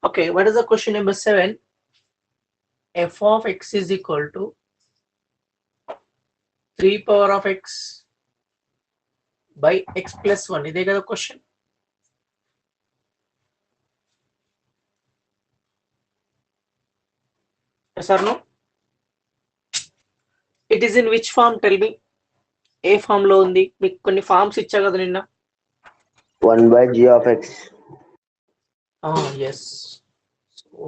Okay, what is the question number 7? F of x is equal to 3 power of x by x plus 1. Is that the question? Yes or no? It is in which form? Tell me. A form లో ఉంది. మీకు కొన్ని forms ఇచ్చా కదా నిన్న. 1 by g of x. Yes. So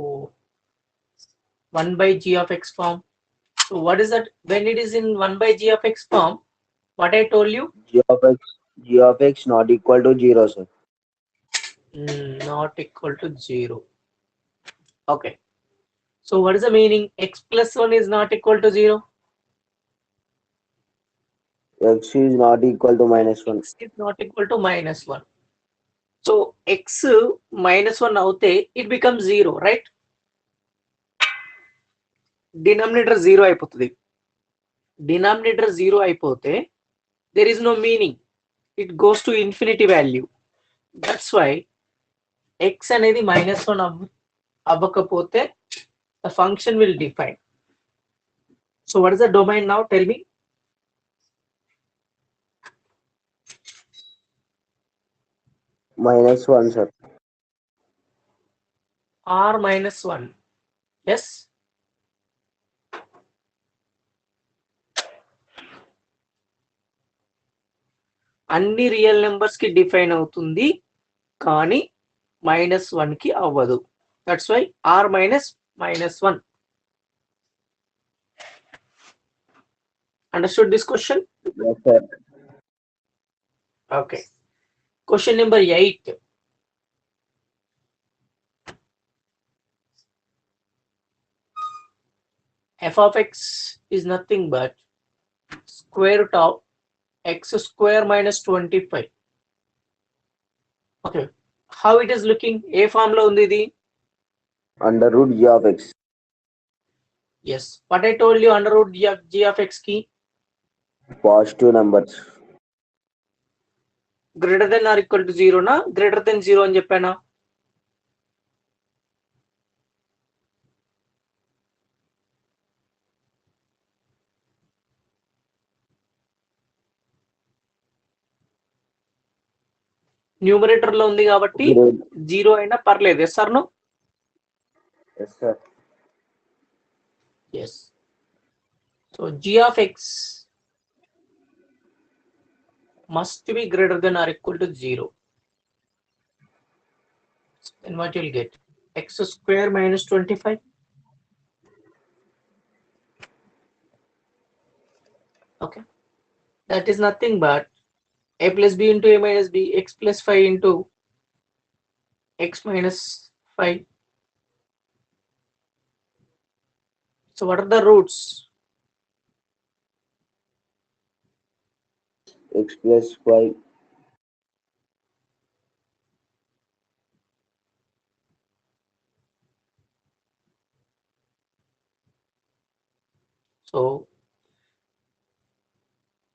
1 by g of x form. So what is that? When it is in 1 by g of x form, what I told you? G of x not equal to 0, sir. Not equal to 0. Okay. So what is the meaning? X plus 1 is not equal to 0. X is not equal to minus 1. X is not equal to minus 1. So x minus 1 aute, it becomes 0, right? Denominator 0 అయిపోతుంది. Denominator 0 అయిపోతే there is no meaning. It goes to infinity value. That's why x అనేది minus 1 అవ్వకపోతే the function will define. So what is the domain now? Tell me. Minus 1, sir. R minus 1. Yes. అన్ని real numbers కి define అవుతుంది కానీ -1 కి అవ్వదు. That's why r -1. Understood this question? Yes, sir. Okay. Question number 8. F of x is nothing but square root of x square minus 25. Okay. How it is looking? A form లో ఉంది ఇది. Under root g of x. Yes. What I told you, under root g of x కి Positive numbers. greater than or equal to 0 నా greater than 0 అని చెప్పానా? Numerator లో ఉంది కాబట్టి 0 అయినా పర్లేదు. Yes or no? Yes, sir. Yes. So g of x must be greater than or equal to 0. Then what you'll get? X square minus 25. Okay. That is nothing but a plus b into a minus b, x plus 5 into x minus 5. So what are the roots? X plus 5. So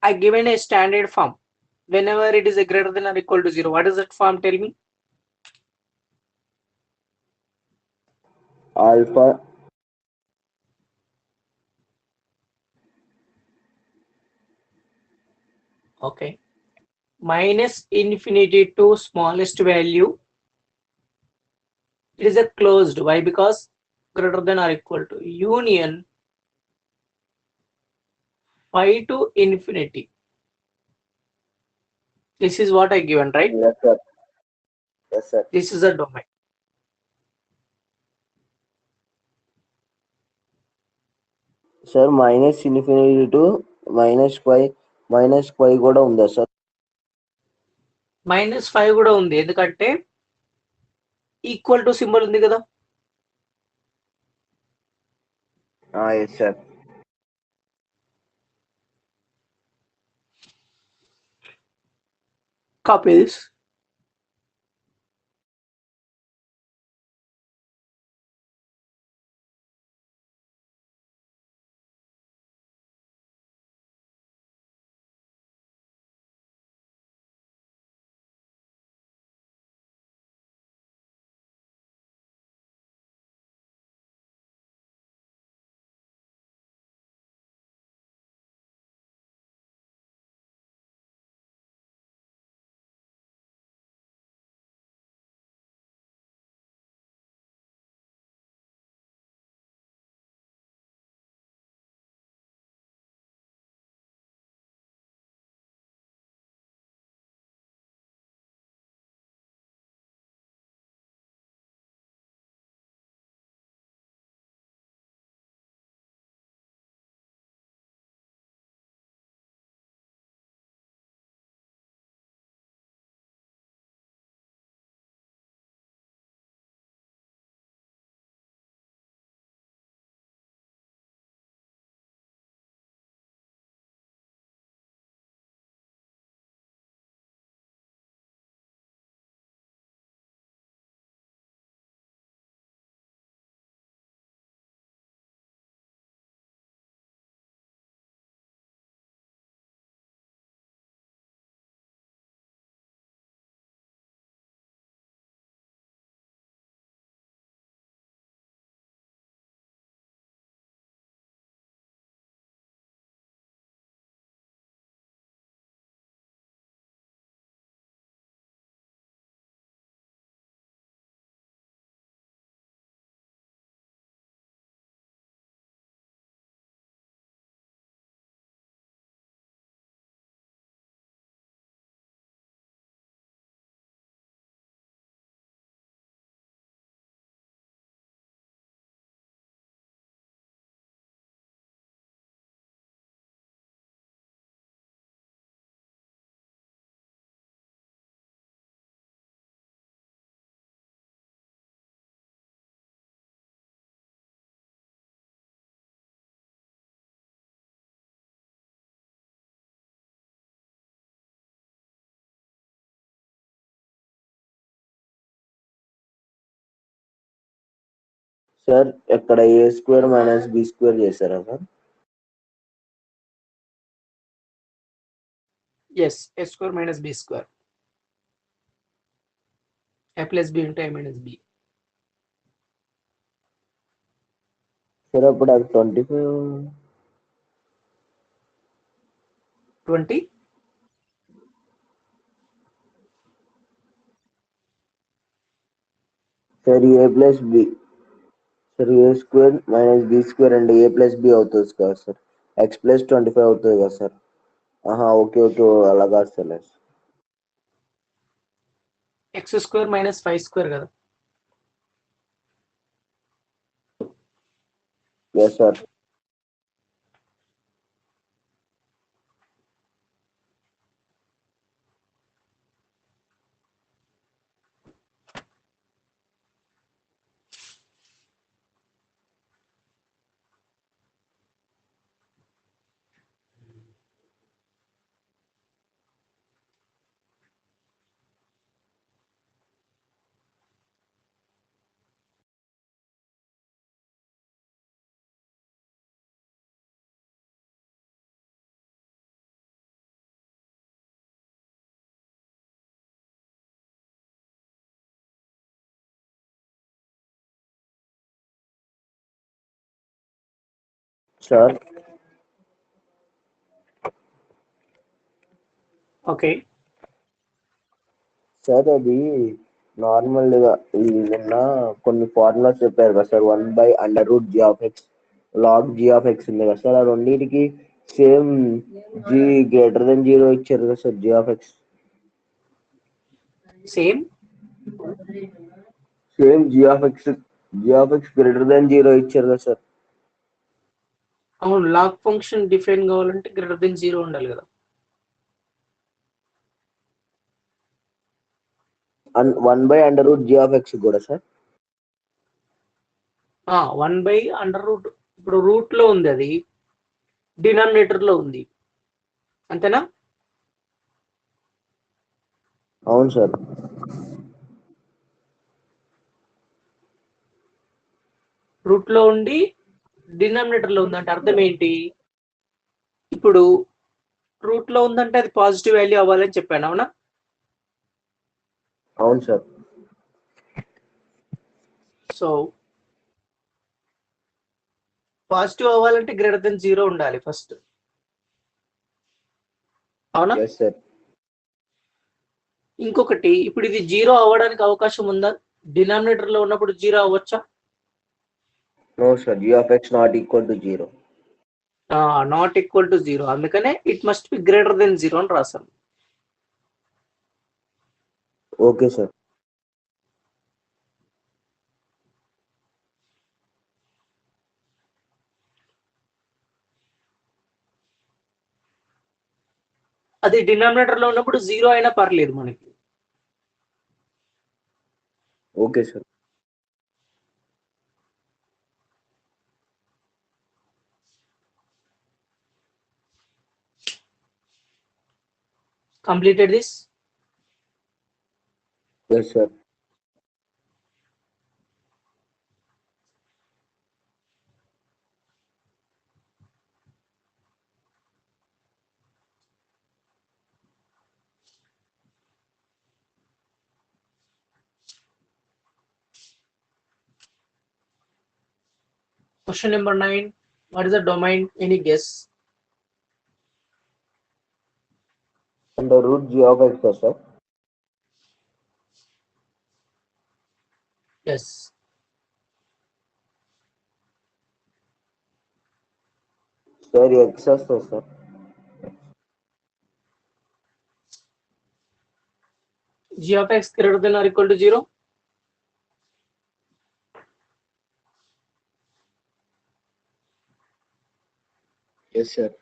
I given a standard form. Whenever it is a greater than or equal to 0, what is that form? Tell me. Alpha. Okay. Minus infinity to smallest value. It is a closed. Why? Because greater than or equal to union 5 to infinity. This is what I given, right? Yes, sir. Yes, sir. This is a domain. Sir, minus infinity to minus 5 కూడా ఉందా sir? -5 కూడా ఉంది ఎందుకంటే equal to symbol ఉంది కదా. Yes, sir. Copy this. Sir ఇక్కడ ఏ square minus B square చేశారా sir? yes, a square minus b square, a plus b into a minus b. Sir అప్పుడు అది 25 20. సార్ ఏ ప్లస్ బి సార్ ఏ square minus B square అంటే ఏ plus B అవుతుంది కదా sir? X plus 25 అవుతుంది కదా sir? Okay okay అలా కాదు sir. x square minus 5 square కదా. Yes sir. Sir okay, sir అది నార్మల్గా నిన్న కొన్ని ఫార్ములాస్ చెప్పారు కదా సార్, 1/√g(x), log(g(x) ఉంది కదా సార్, ఆ రెండింటికి సేమ్ g గ్రేటర్ దెన్ 0 ఇచ్చారు కదా sir, g(x). Same g(x) greater than 0 ఇచ్చారు కదా సార్. అవును, లాగ్ ఫంక్షన్ డిఫైన్ కావాలంటే గ్రేటర్ దెన్ 0 ఉండాలి కదా. అండ్ 1/√g(x) కూడా సార్. 1/√, ఇప్పుడు రూట్ లో ఉంది, అది డినామినేటర్ లో ఉంది, అంతేనా? అవును సార్. రూట్ లో ఉండి డినామినేటర్ లో ఉంది అంటే అర్థం ఏంటి? ఇప్పుడు రూట్ లో ఉందంటే అది పాజిటివ్ వాల్యూ అవ్వాలని చెప్పాను, అవునా? అవును సార్. సో పాజిటివ్ అవ్వాలంటే గ్రేటర్ దెన్ 0 ఉండాలి ఫస్ట్, అవునా? Yes sir. ఇంకొకటి, ఇప్పుడు ఇది 0 అవ్వడానికి అవకాశం ఉందా? డినామినేటర్ లో ఉన్నప్పుడు 0 అవ్వచ్చా? No sir, g(x) not equal to 0. Not equal to 0, అందుకనే it must be greater than 0 అని రాసాం. Okay sir. అది డినామినేటర్ లో ఉన్నప్పుడు 0 అయినా పర్లేదు మనకి. Okay sir. Completed this? Yes sir. Question number 9. What is the domain? Any guess? √g(x) కదా సార్. Yes. సార్ ఎక్స్ వస్తుంది sir. G of x greater than or equal to 0? Yes sir.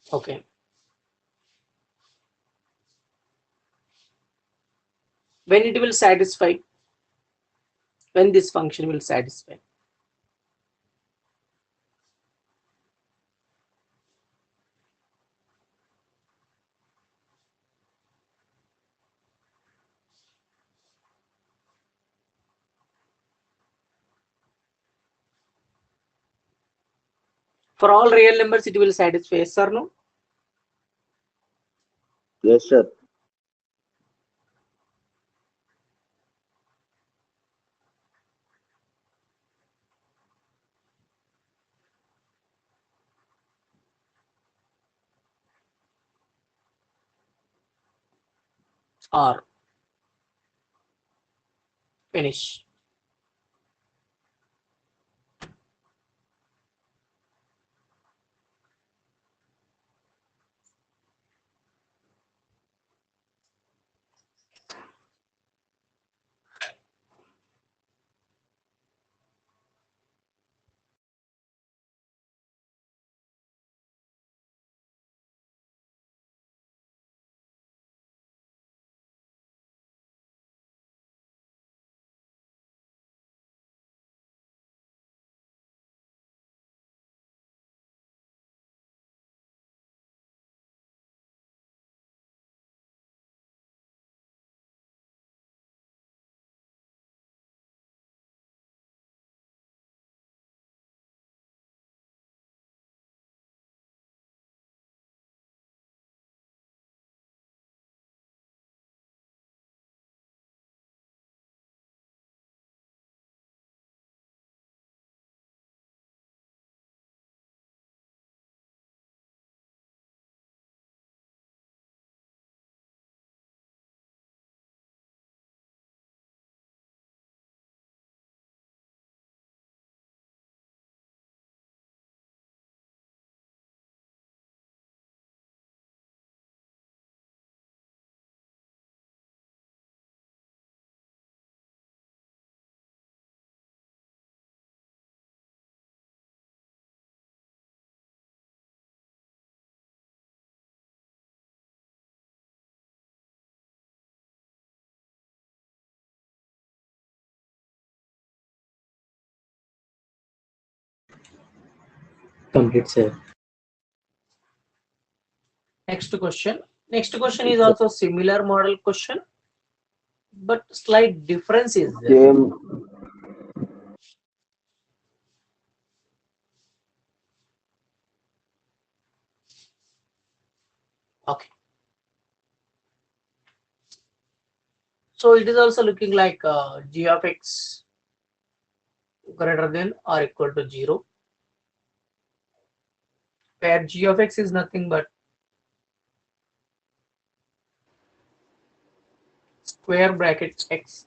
Okay. When it will satisfy? When this function will satisfy? For all real numbers it will satisfy, yes or no? Yes, sir. Or finish. Complete, sir. Next question. Next question is also similar model question, but slight difference is there. Same. Okay. So it is also looking like g of x greater than or equal to 0, where g of x is nothing but square bracket x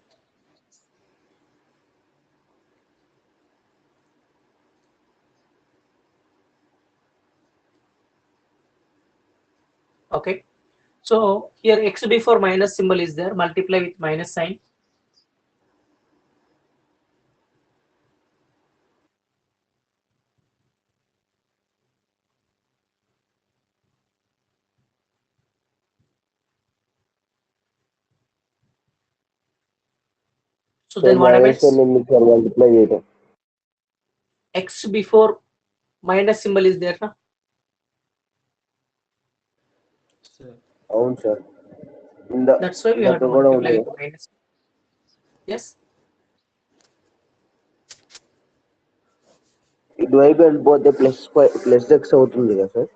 okay. So here x before minus symbol is there, multiply with minus sign. So Sir, then what minus happens? and sir multiply చేయటం. X before minus symbol is there, na? అవును sir. That's why we have ఇందాక to కూడా multiply ఉంది. with minus. Yes. ఇటువైపు వెళ్ళిపోతే plus x అవుతుంది కదా sir.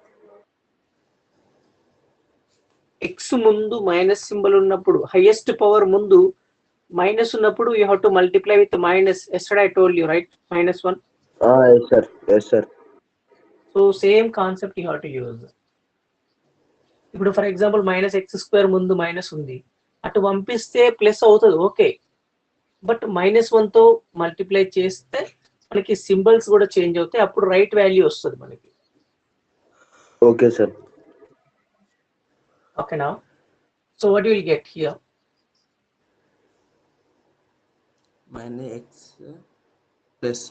X ముందు మైనస్ సింబల్ ఉన్నప్పుడు, హైయెస్ట్ పవర్ ముందు మైనస్ ఉన్నప్పుడు you have to multiply with minus. Yesterday I told you right, -1. Yes sir, yes sir. So same concept you have to use. ఇప్పుడు for example -x² ముందు minus ఉంది, అటు పంపిస్తే plus అవుతుంది, okay. But -1 తో multiply చేస్తే మనకి సింబల్స్ కూడా చేంజ్ అవుతాయి, అప్పుడు రైట్ వాల్యూ వస్తుంది మనకి. Okay sir. Okay, now so what you will get here? minus x plus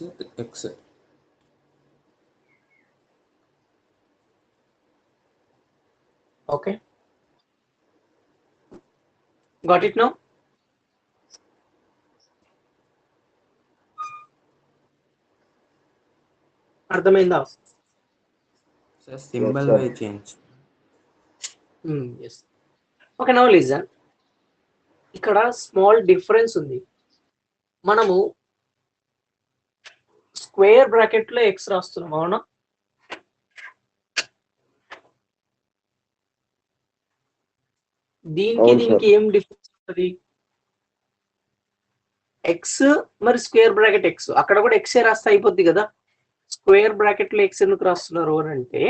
x. Okay, got it now? అర్థమైందా? So symbol Yes, sir. will change. Yes. Okay, now listen. ఇక్కడ small difference ఉంది. మనము square bracket లో X రాస్తున్నాం, అవునా? దీనికి దీనికి ఏం డిఫరెన్స్ ఉంటుంది? ఎక్స్ మరి స్క్వేర్ బ్రాకెట్ ఎక్స్, అక్కడ కూడా ఎక్సే రాస్తే అయిపోద్ది కదా. స్క్వేర్ బ్రాకెట్ లో ఎక్స్ ఎందుకు రాస్తున్నారు అని అంటే,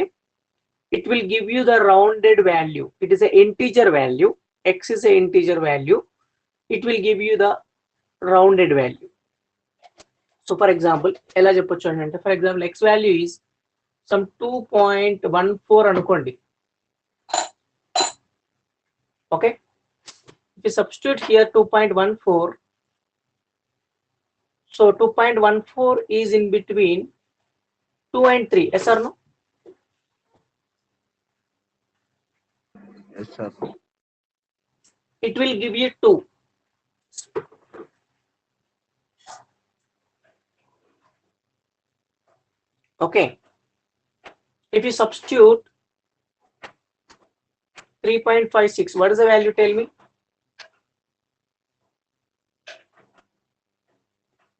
it will give you the rounded value. It is a integer value. X is a integer value. It will give you the rounded value. So for example, ela cheppochu ante, for example, x value is some 2.14 anukondi. Okay, if you substitute here 2.14, so 2.14 is in between 2 and 3. Yes or no? Yes, sir. It will give you 2. Okay, if you substitute 3.56, what is the value? Tell me.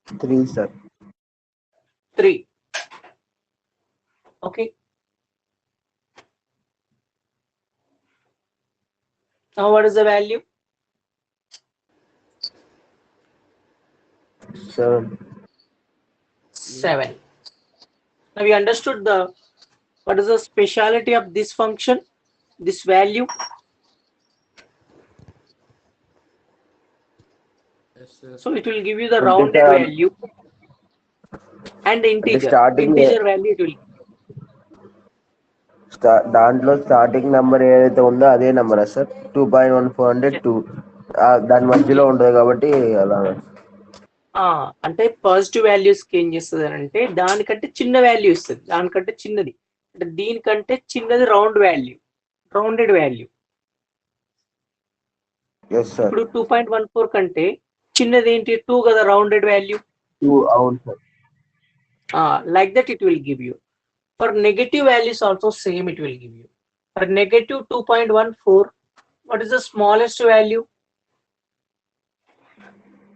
3, sir. 3. Okay, now what is the value? 7. Now we understood what is the speciality of this function, this value. Yes, sir. So it will give you the rounded value and integer value. It will. దాంట్లో starting number ఏదైతే ఉందో అదే నెంబరా sir? 2.14 అంటే 2 దాని మధ్యలో ఉంటుంది కాబట్టి అలా. అంటే పాజిటివ్ వాల్యూస్ కి ఏం చేస్తుంది అంటే దానికంటే చిన్న వాల్యూ ఇస్తుంది, దానికంటే చిన్నది అంటే దీనికంటే చిన్నది రౌండెడ్ వాల్యూ. ఇప్పుడు 2.14 కంటే చిన్నది ఏంటి? 2 కదా రౌండెడ్ వాల్యూ. 2, అవును sir. Like that it will give you. For negative values also same, it will give you. For negative 2.14, what is the smallest value?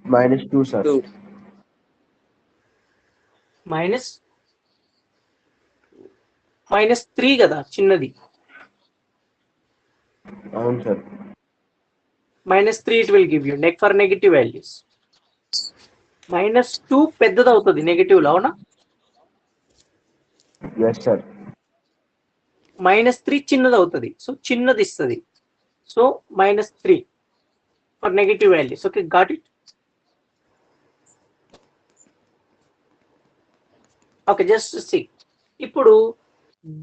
-2, sir. -3 కదా చిన్నది. అవును sir. -3 it will give you for negative values. -2 పెద్దది అవుతుంది negative లో, అవునా? yes sir. -3 చిన్నది అవుతుంది, so చిన్నది ఇస్తుంది. So -3 for negative values. Okay, got it. Okay, just see. ఇప్పుడు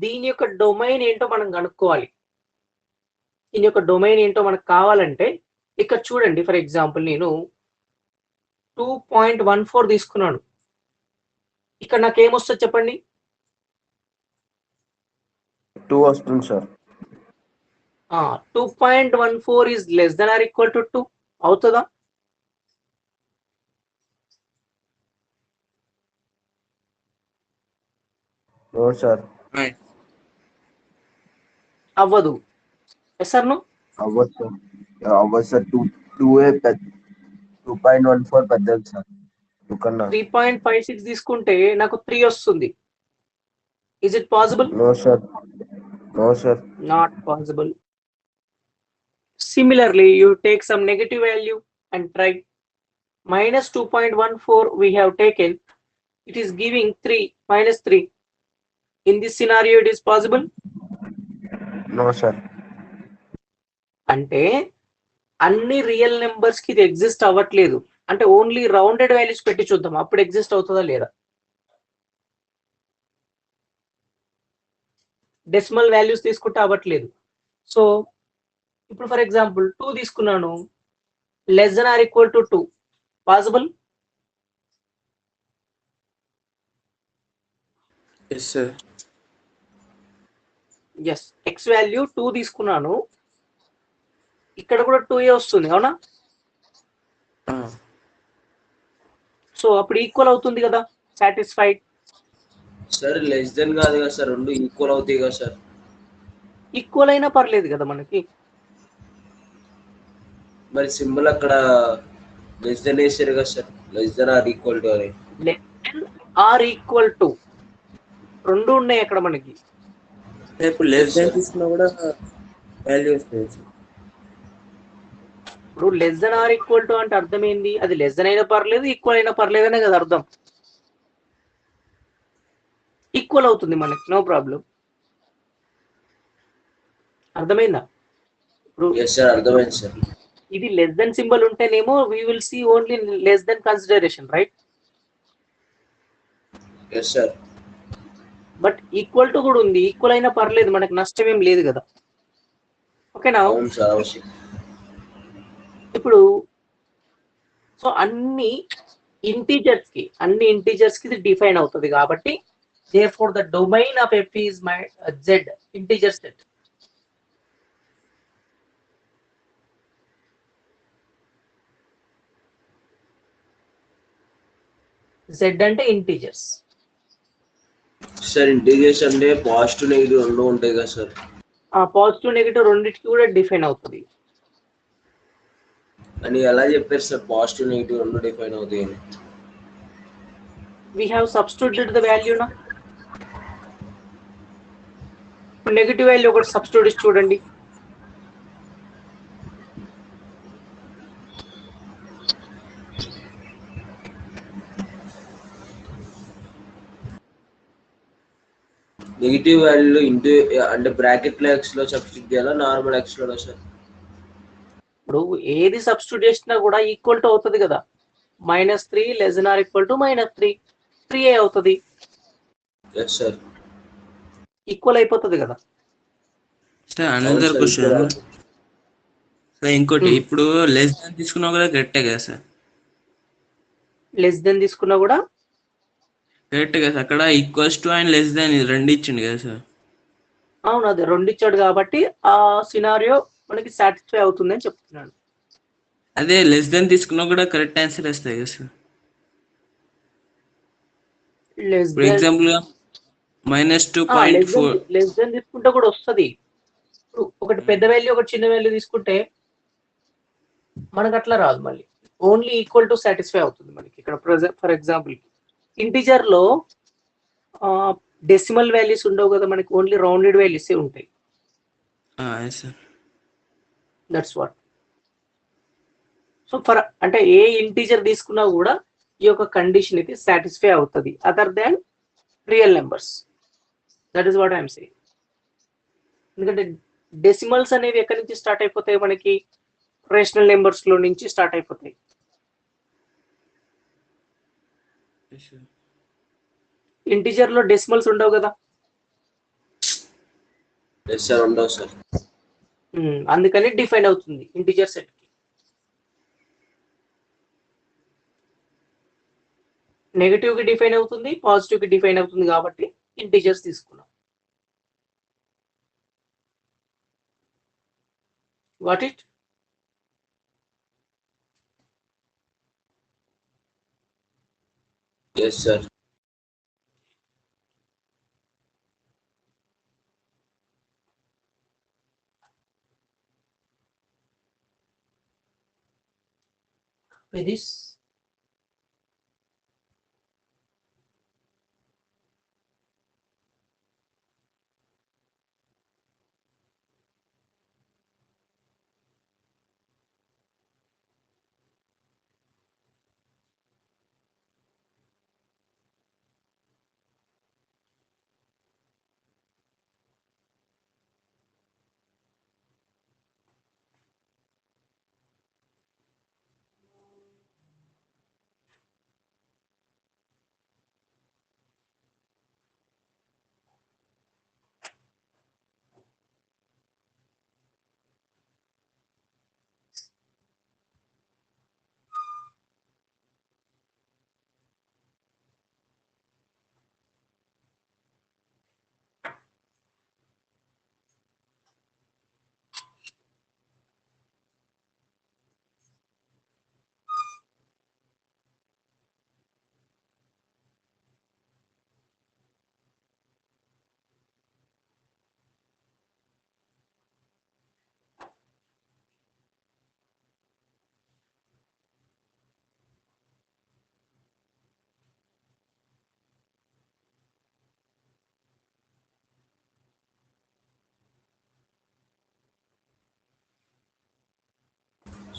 దీని యొక్క డొమైన్ ఏంటో మనం కనుక్కోవాలి. దీని యొక్క డొమైన్ ఏంటో మనకు కావాలంటే ఇక్కడ చూడండి, ఫర్ ఎగ్జాంపుల్ నేను 2.14 తీసుకున్నాను. ఇక్కడ నాకు ఏమొస్తుంది చెప్పండి? 2 వస్తుంది sir. 2.14 is less than or equal to 2 అవుతుందా? No sir. అవ్వదు. Yes or no? అవ్వదు సార్. 2.14 పెద్దది సార్. 3.56 తీసుకుంటే నాకు 3 వస్తుంది. Is it possible? No sir. No sir. Not possible. Similarly, you take some negative value and try. -2.14 we have taken. It is giving 3, -3. In this scenario, it is possible? No sir. అంటే అన్ని real numbers కి ఇది exist అవ్వట్లేదు. అంటే only rounded values పెట్టి చూద్దాం, అప్పుడు exist అవుతుందా లేదా. డెసిమల్ వాల్యూస్ తీసుకుంటే అవ్వట్లేదు. సో ఇప్పుడు ఫర్ ఎగ్జాంపుల్ 2 తీసుకున్నాను, less than or equal to 2 possible? yes sir. Yes. X value 2 తీసుకున్నాను, ఇక్కడ కూడా 2 వస్తుంది, అవునా? సో అప్పుడు ఈక్వల్ అవుతుంది కదా, సాటిస్ఫైడ్. సార్ లెస్ దెన్ కాదు కదా సార్, రెండు ఈక్వల్ అవుతాయి కదా సార్. ఈక్వల్ అయినా పర్లేదు కదా మనకి. మరి సింబల్ అక్కడ లెస్ దెన్ వేసారు కదా sir, less than or equal to అని. Less than or equal to రెండు ఉన్నాయి అక్కడ మనకి. ఇప్పుడు లెస్ దెన్ తీసుకున్నా కూడా వాల్యూ వస్తుంది. ఇప్పుడు less than or equal to అంటే అర్థం ఏంది? అది లెస్ దెన్ అయినా పర్లేదు, ఈక్వల్ అయినా పర్లేదు అనే కదా అర్థం. ఈక్వల్ అవుతుంది మనకి, నో ప్రాబ్లం. అర్థమైందా? ఇప్పుడు ఎస్ సార్, అర్థమైంది సార్. ఇది లెస్ దెన్ సింబల్ ఉంటేనేమో we will see only less than consideration, right? Yes sir. But equal to కూడా ఉంది, ఈక్వల్ అయినా పర్లేదు, మనకి నష్టం ఏం లేదు కదా. ఓకేనా? అవును సార్, అవశ్యం. ఇప్పుడు సో అన్ని ఇంటీజర్స్ కి ఇది డిఫైన్ అవుతుంది కాబట్టి therefore the domain of f is my z integer set. z అంటే ఇంటీజర్స్. సార్ ఇంటిగ్రేషన్ అంటే పాజిటివ్ నెగిటివ్ రెండు ఉంటాయి కదా సార్? ఆ పాజిటివ్ నెగిటివ్ రెండింటికి కూడా డిఫైన్ అవుతుంది. అని ఎలా చెప్పారు సార్ పాజిటివ్ నెగిటివ్ రెండు డిఫైన్ అవుతాయి అని? We have substituted the value na. Negative value ఒకటి సబ్స్టిట్యూట్ చూడండి. నెగిటివ్ వాల్యూలో ఇంటూ అంటే బ్రాకెట్ లో ఎక్స్ లో సబ్స్టిట్యూట్ చేయాలా నార్మల్ ఎక్స్ లో సార్? ఇప్పుడు ఏది సబ్స్టిట్యూట్ చేసినా కూడా ఈక్వల్ టు అవుతుంది కదా. -3 less than or equal to -3 3a అవుతుంది. Yes sir. ఈక్వల్ అయిపోతుంది కదా. సార్ అనదర్ క్వశ్చన్ సార్, ఇంకోటి ఇప్పుడు లెస్ దాన్ తీసుకున్నా కూడా కరెక్టే కదా సార్? లెస్ దెన్ తీసుకున్నా కూడా కరెక్ట్ కదా సార్? అక్కడ equals to and less than రెండు ఇచ్చిండు కదా సార్? అవును, అది రెండు ఇచ్చాడు కాబట్టి ఆ సినారియో మనకి సాటిస్ఫై అవుతుంది అని చెప్తున్నాను. అదే లెస్ దాన్ తీసుకున్నా కూడా కరెక్ట్ ఆన్సర్ వస్తాయి కదా sir? Less for than example -2.4. Less than తీసుకుంటే కూడా వస్తుంది. ఒకటి పెద్ద వాల్యూ ఒకటి చిన్న వాల్యూ తీసుకుంటే మనకు అట్లా రాదు, మళ్ళీ ఓన్లీ ఈక్వల్ టు సాటిస్ఫై అవుతుంది మనకి. ఇక్కడ ఫర్ ఎగ్జాంపుల్ ఇంటిజర్ లో డెసిమల్ వాల్యూస్ ఉండవు కదా మనకి, ఓన్లీ రౌండెడ్ వాల్యూస్ ఉంటాయి. Sir that's what. So for అంటే ఏ ఇంటీజర్ తీసుకున్నా కూడా ఈ యొక్క కండిషన్ ఇది సాటిస్ఫై అవుతుంది other than real numbers. That is what I'm saying. ఎందుకంటే డెసిమల్స్ అనేవి ఎక్కడి నుంచి స్టార్ట్ అయిపోతాయి మనకి? రేషనల్ నెంబర్స్ లో నుంచి స్టార్ట్ అయిపోతాయి. ఇంటిజర్ లో డెసిమల్స్ ఉండవు కదా. ఎస్ సార్, ఉండవు సార్. అందుకని డిఫైన్ అవుతుంది ఇంటిజర్ సెట్ కి. నెగటివ్ కి డిఫైన్ అవుతుంది, పాజిటివ్ కి డిఫైన్ అవుతుంది కాబట్టి ఇంటిజర్స్ తీసుకున్నాం. What it? Yes sir. with this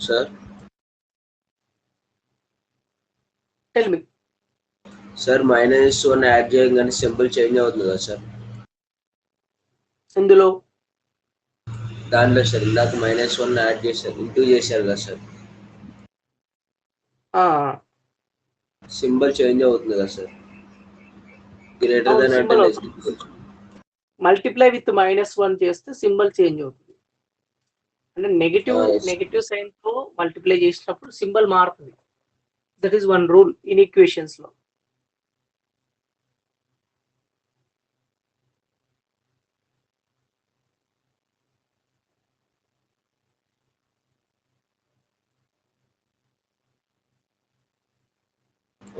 sir tell me. Sir -1 add చేయగానే సింబల్ చేంజ్ అవుతుంది కదా సార్? ఇందులో దానిలో సార్ ఇందాక -1 యాడ్ చేశారు, ఇంటూ చేశారు కదా సార్, సింబల్ చేంజ్ అవుతుంది కదా సార్? గ్రేటర్ అవును, దెన్ అంటే సింబల్ లెస్ అవుతుంది. మల్టిప్లై విత్ -1 చేస్తే సింబల్ చేంజ్ అవుతుంది. అంటే నెగిటివ్ సైన్ తో మల్టిప్లై చేసినప్పుడు సింబల్ మారుతుంది. That is one rule in equations లో.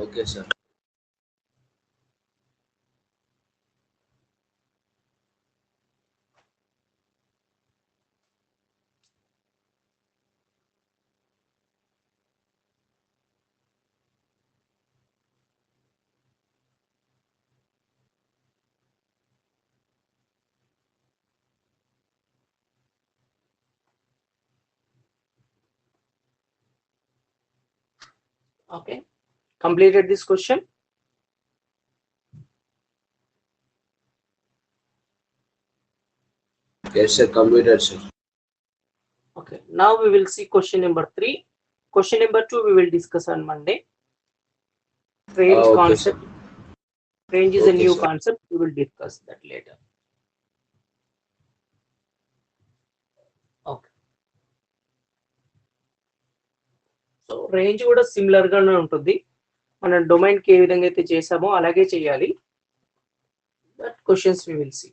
Okay sir. Okay, completed this question. Yes sir, completed sir. Okay, now we will see question number 3. Question number 2 we will discuss on Monday. Range Okay, concept. sir. Range is a Okay, new sir. concept. We will discuss that later. Okay. So range కూడా similar గానే ఉంటుంది. మన domain కి ఏ విధంగా అయితే చేసామో అలాగే చేయాలి. That questions we will see.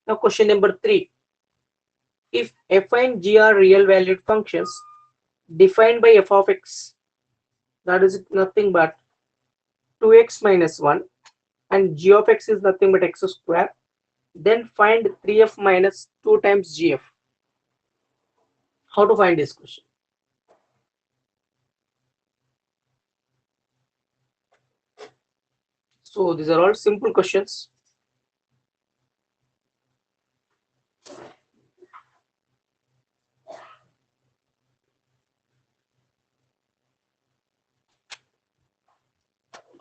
Now question number 3. If f and g are real valued functions defined by f of x, that is nothing but 2x minus 1, and g of x is nothing but x square, then find 3f minus 2 times gf. How to find this question? So these are all simple questions.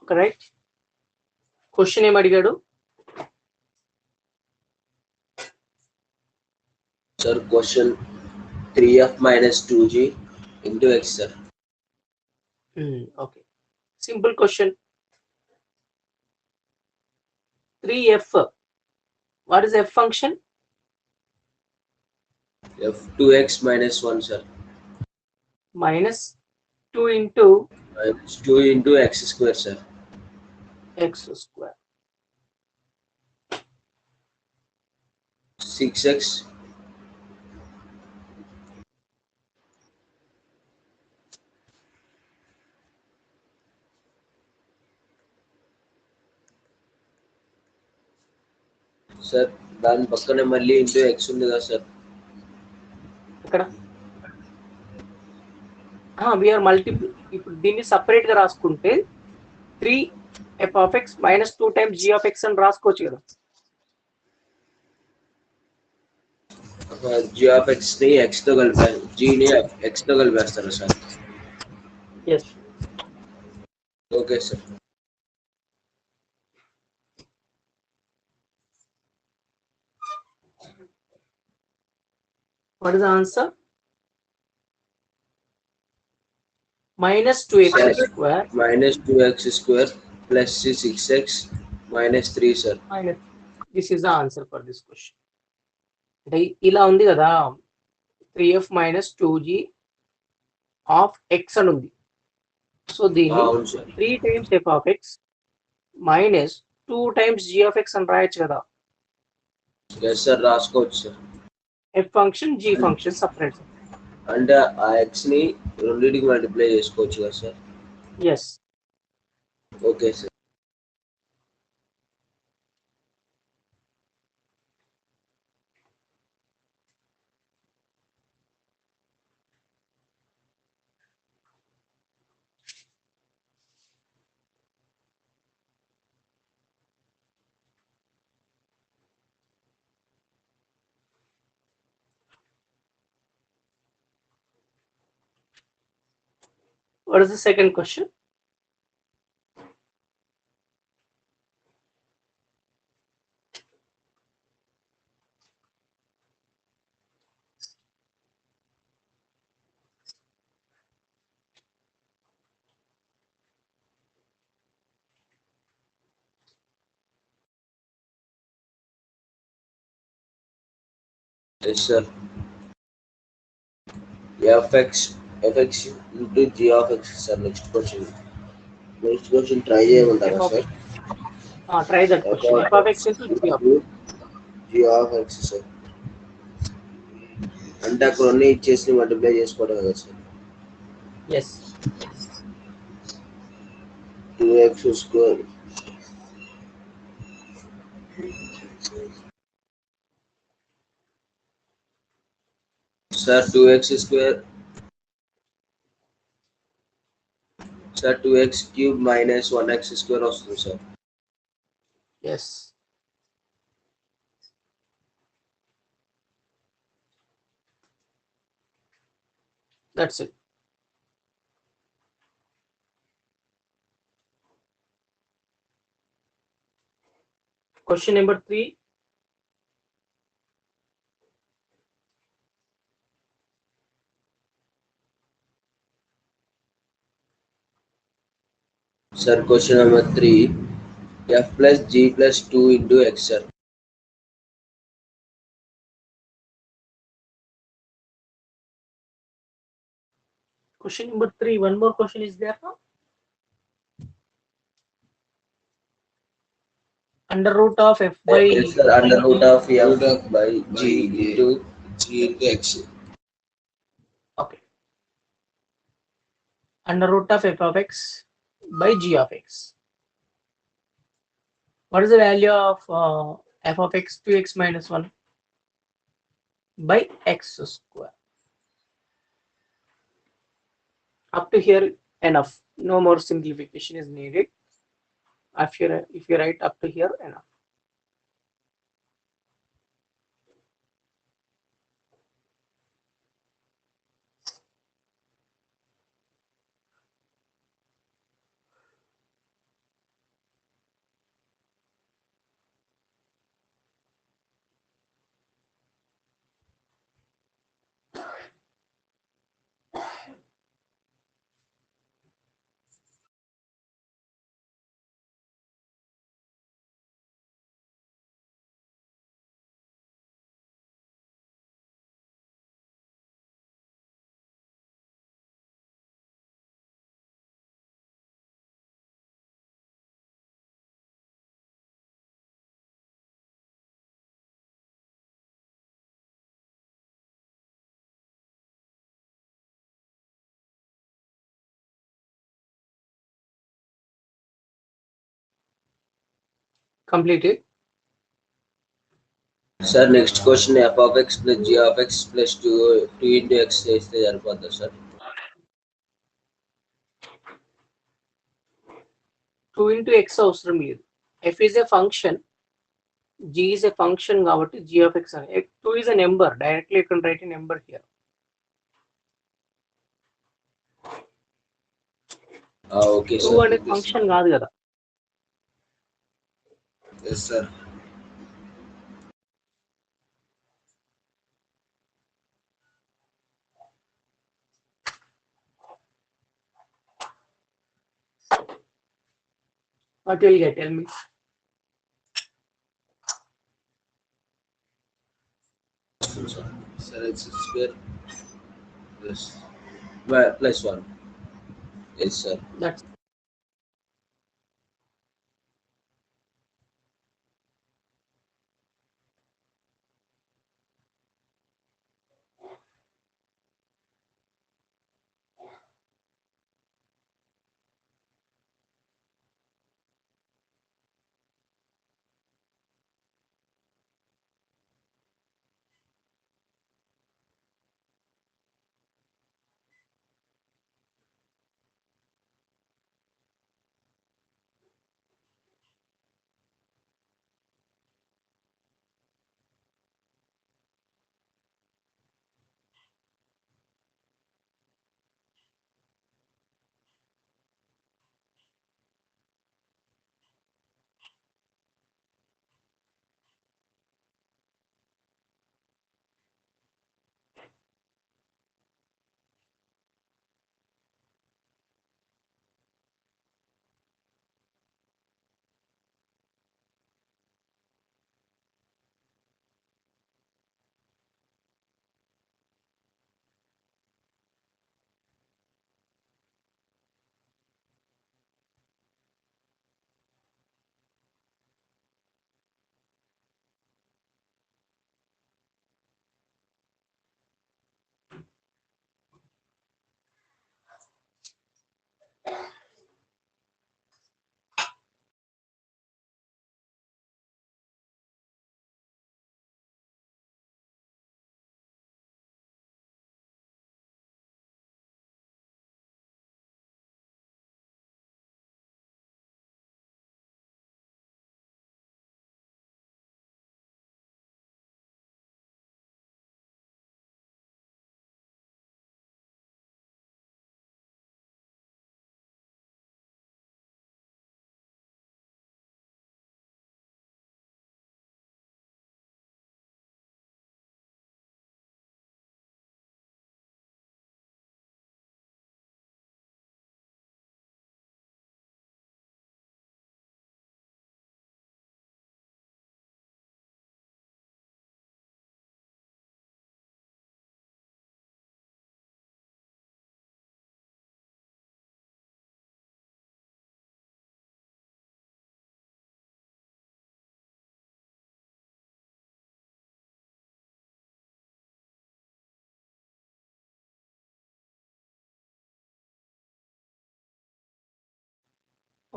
Correct? Question ఏం అడిగాడు? Sir, question 3f minus 2g into x sir. Okay, simple question. 3f, what is f function? F 2x minus 1 sir. Minus 2 into Minus 2 into x square sir. x square. 6x sir, దాని పక్కనే మళ్ళీ into x ఉంది కదా sir? ఇక్కడ we are multiple. ఇప్పుడు దీన్ని separate గా రాసుకుంటే 3f of x minus 2 times g of x అని రాసుకోవచ్చు కదా. g of x ని x తో కలిపారు, g ని x తో కలిపేస్తారు సార్? Yes. Okay sir. What is the answer? Minus 2x square minus 2x square plus 6x minus 3 sir. minus. This is the answer for this question. అంటే ఇలా ఉంది కదా, 3f minus 2g of x అని ఉంది. So దీన్ని అవును sir. 3 times f of x minus 2 times g of x అని రాయొచ్చు కదా. ఎస్ సార్, రాసుకోవచ్చు sir. f function g function separate. అంటే ఆ x ని రెండింటికి మల్టిప్లై చేసుకోవచ్చు కదా sir? Yes. Okay sir. What is the second question? Yes, sir. fx into g of x, sir. Next question. Try చేయమంటారా F of sir? try that f question. of F of x x into g of into g of x, sir. అంటే అక్కడ ఉన్న ఇచ్చేసి multiply చేసుకోవడం కదా sir. yes. 2x square sir 2x square sir 2x cube minus 1x square వస్తుంది sir. Yes. That's it. Question number 3. Sir question number 3, f plus g plus 2 into x, sir. Question number 3. One more question is there now. Under root of f by Yes, sir. Under root of f by g into x. okay. Under root of f of x by g of x. What is the value of f of x 2x minus 1 by x square? Up to here enough. No more simplification is needed. If you write up to here enough. Completed. Sir, next question, f of x plus g of x plus 2 into x చేస్తే సరిపోద్దా sir? 2 into x అవసరం లేదు. f is a function, g is a function కాబట్టి g of x అని. 2 is a number. Directly you can write a number here. Okay 2 sir. అనేది function కాదు కదా. Yes sir. What will you get? Tell me. Sir, x square plus 1. Yes, sir. That's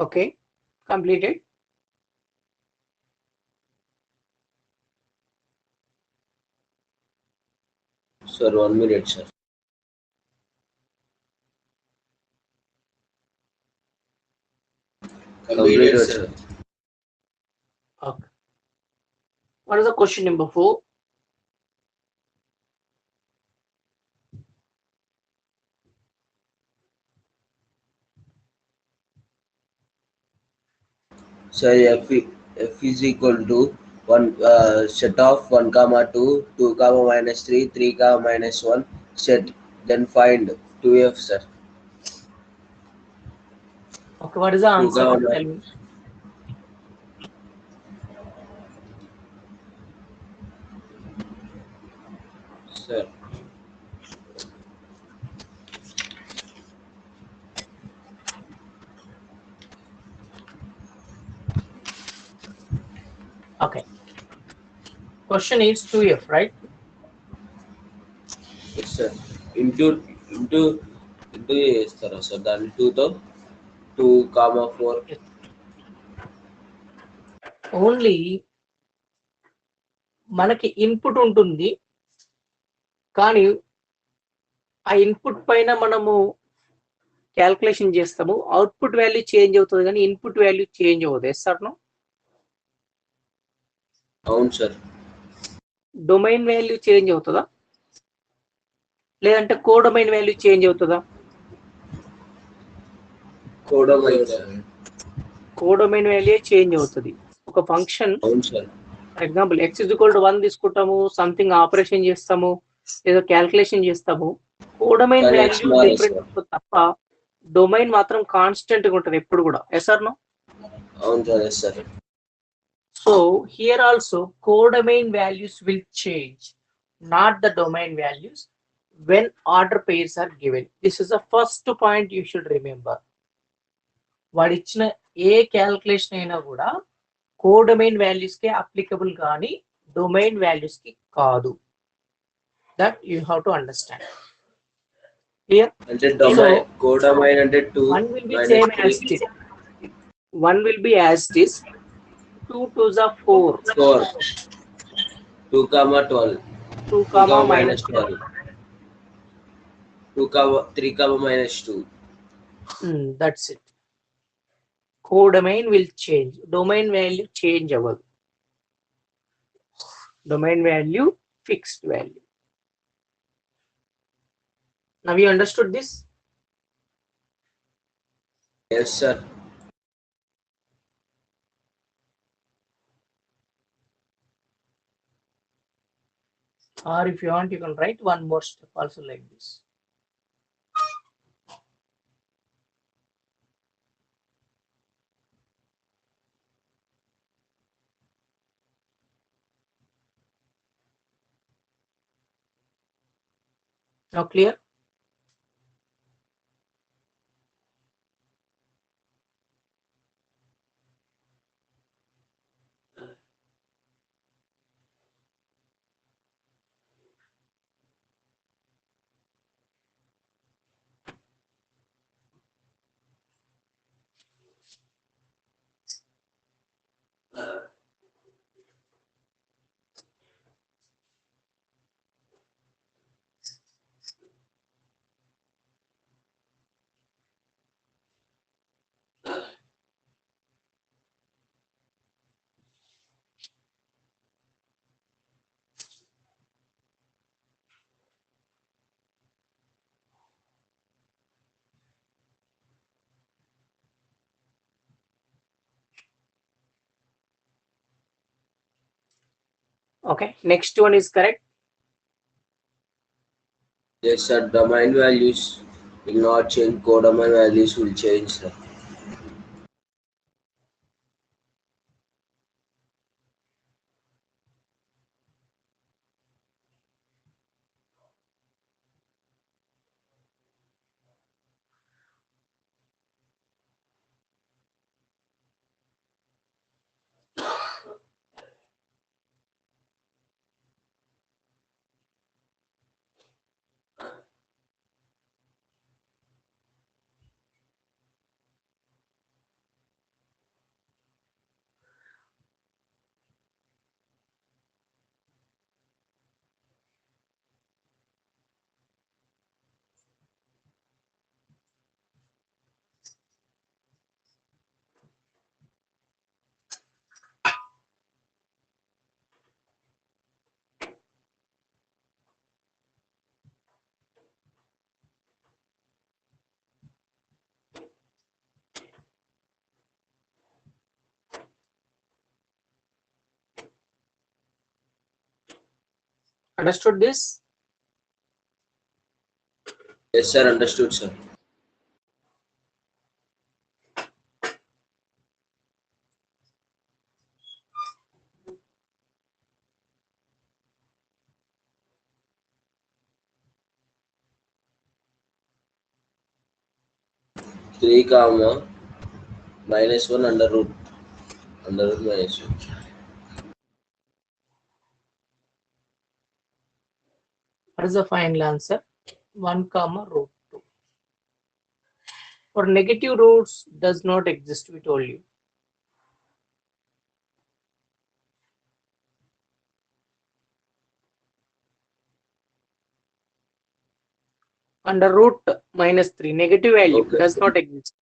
Okay, completed. Sir, 1 minute, sir. Completed, sir. Okay. What is the question number 4? Sir, f is equal to one set of 1 comma 2, 2 comma minus 3, 3 comma minus 1 set. Then find 2f, sir. Okay, what is the 2 answer? comma Tell me. Sir, Okay. Question is 2f, right? yes, sir. Into into చేస్తారా sir దాన్ని 2తో 2 comma 4. Only మనకి input ఉంటుంది, కానీ ఆ input పైన మనము calculation చేస్తాము. అవుట్పుట్ వాల్యూ చేంజ్ అవుతుంది, కానీ ఇన్పుట్ వాల్యూ చేంజ్ అవ్వదు. Yes or no? అవును సార్. డొమైన్ వాల్యూ చేంజ్ అవుతుందా, లేదంటే కోడొమైన్ వాల్యూ చేంజ్ అవుతుందా? కోడొమైన్ వాల్యూ చేంజ్ అవుతుంది. ఒక ఫంక్షన్, అవును సార్. ఫర్ ఎగ్జాంపుల్ x = 1 తీసుకుంటాము, సంథింగ్ ఆపరేషన్ చేస్తాము, ఏదో క్యాల్కులేషన్ చేస్తాము. కోడొమైన్ కానీ వాల్యూ XMR డిఫరెంట్ ఉంటుంది తప్ప డొమైన్ మాత్రం కాన్స్టెంట్ గా ఉంటుంది ఎప్పుడు కూడా. Yes or no? అవును sir. Yes sir. So here also codomain values will change, not the domain values, when order pairs are given. This is the first point you should remember. వాడు ఇచ్చిన ఏ calculation అయినా కూడా codomain values కి applicable కానీ domain values కి కాదు. That you have to understand. Clear? అంటే domain codomain అంటే 2 1 will be same as this. 1 will be as this. 2 2s are 4. 4 2 comma 12 2 comma minus 12 2 comma 3 comma minus 2. That's it. Codomain will change. Domain value change అవ్వదు. Domain value fixed value. Now you understood this? Yes sir. Or if you want, you can write one more step also like this. Now clear? Okay, next one is correct. Yes sir. Domain values will not change. Codomain values will change sir. Understood this? Yes, sir. Understood, sir. Three comma minus one under root minus one. What is the final answer? 1 comma root 2. For negative roots does not exist, we told you. Under root minus 3, negative value Okay. does not exist.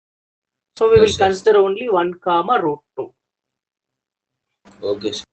So we Yes, will sir. consider only 1 comma root 2. Okay, sir.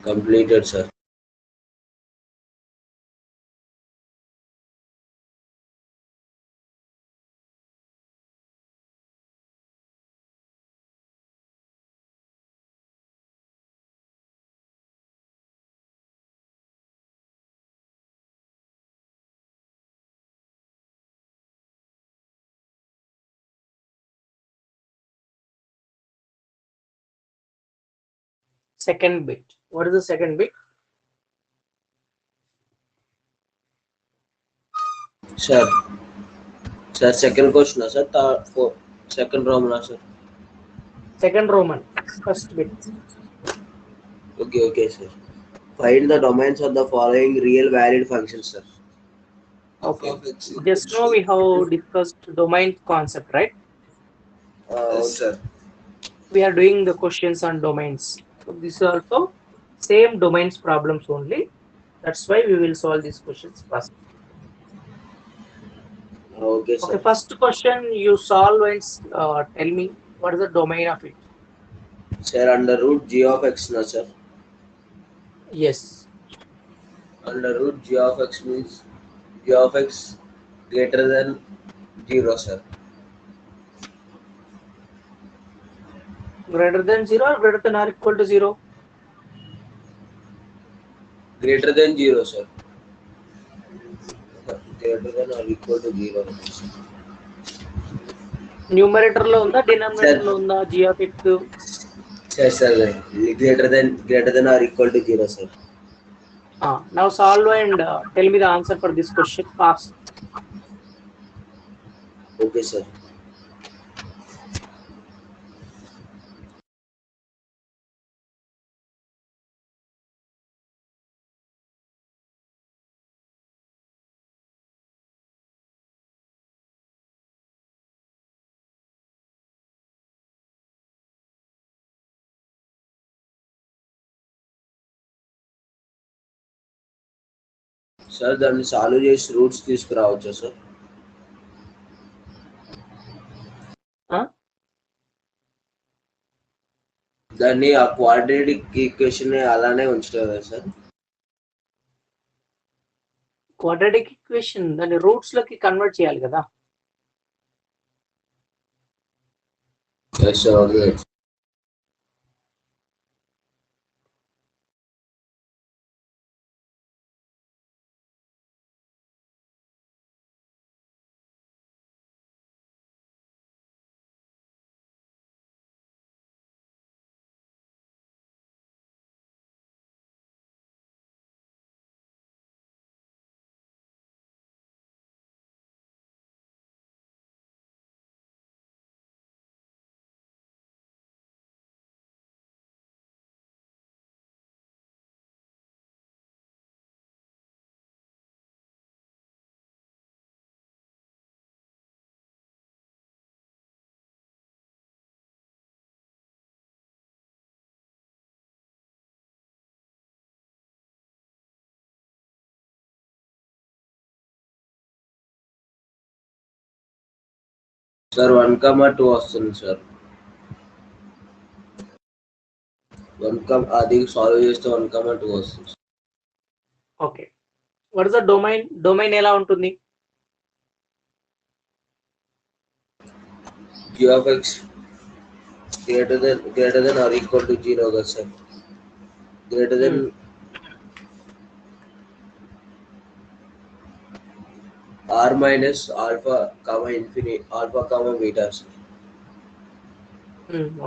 Completed, sir. Second bit. What is the second bit? Sir. Sir, second question, sir. For second Roman, sir. Second Roman. First bit. Okay, sir. Find the domains of the following real valid functions, sir. Okay. Just now we have discussed domain concept, right? Yes, sir. We are doing the questions on domains. So this is also same domains problems only. That's why we will solve these questions first. Okay, Okay, sir. first question you solve and tell me what is the domain of it. Sir, under root g of x, no, sir. Yes. Under root g of x means g of x greater than 0, sir. Greater than 0 or greater than or equal to 0? Greater than 0, sir. greater than or equal to 0. Numerator లో ఉందా denominator Sir, లో ఉందా g of x? sir, greater than or equal to 0, sir. Now solve and tell me the answer for this question fast. Okay, sir. Sir దాన్ని solve చేసి roots తీసుకురావచ్చా sir? దాన్ని ఆ quadratic equation అలానే ఉంచుతారా sir? Quadratic equation దాన్ని roots లోకి convert చేయాలి కదా. Yes sir, okay. Sir 1,2 వస్తుంది సార్. అది సాల్వ్ చేస్తే 1,2 వస్తుంది. Okay, what is the domain? Domain ఎలా ఉంటుంది? g of x greater than or equal to 0 కదా sir? Greater than r minus alpha comma infinity alpha comma beta, sir.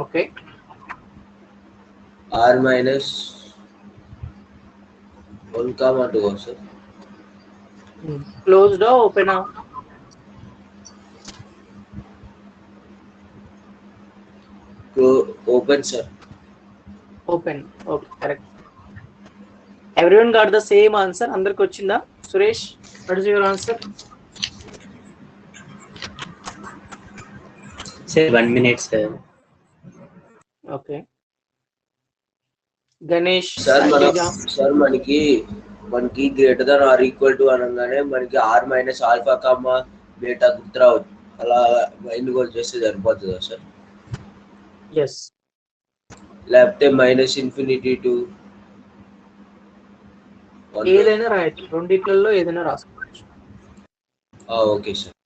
Okay. R minus 1,2, sir. Closed or open? Open, sir. Open. Okay, correct. Everyone got the same answer. Andarki vachinda? Suresh, what is your answer? Sir, 1 minute, sir. Okay. Ganesh, Sir, Saiteja. మనకి greater than or equal to అనగానే మనకి R minus alpha comma beta గుర్తురావచ్చు. అలా mind గోల్ చేస్తే సరిపోతుందా sir? Yes. లేకపోతే minus infinity to ఏదైనా రాయొచ్చు, రెండిట్లలో ఏదైనా రాసుకోవచ్చు. Okay sir.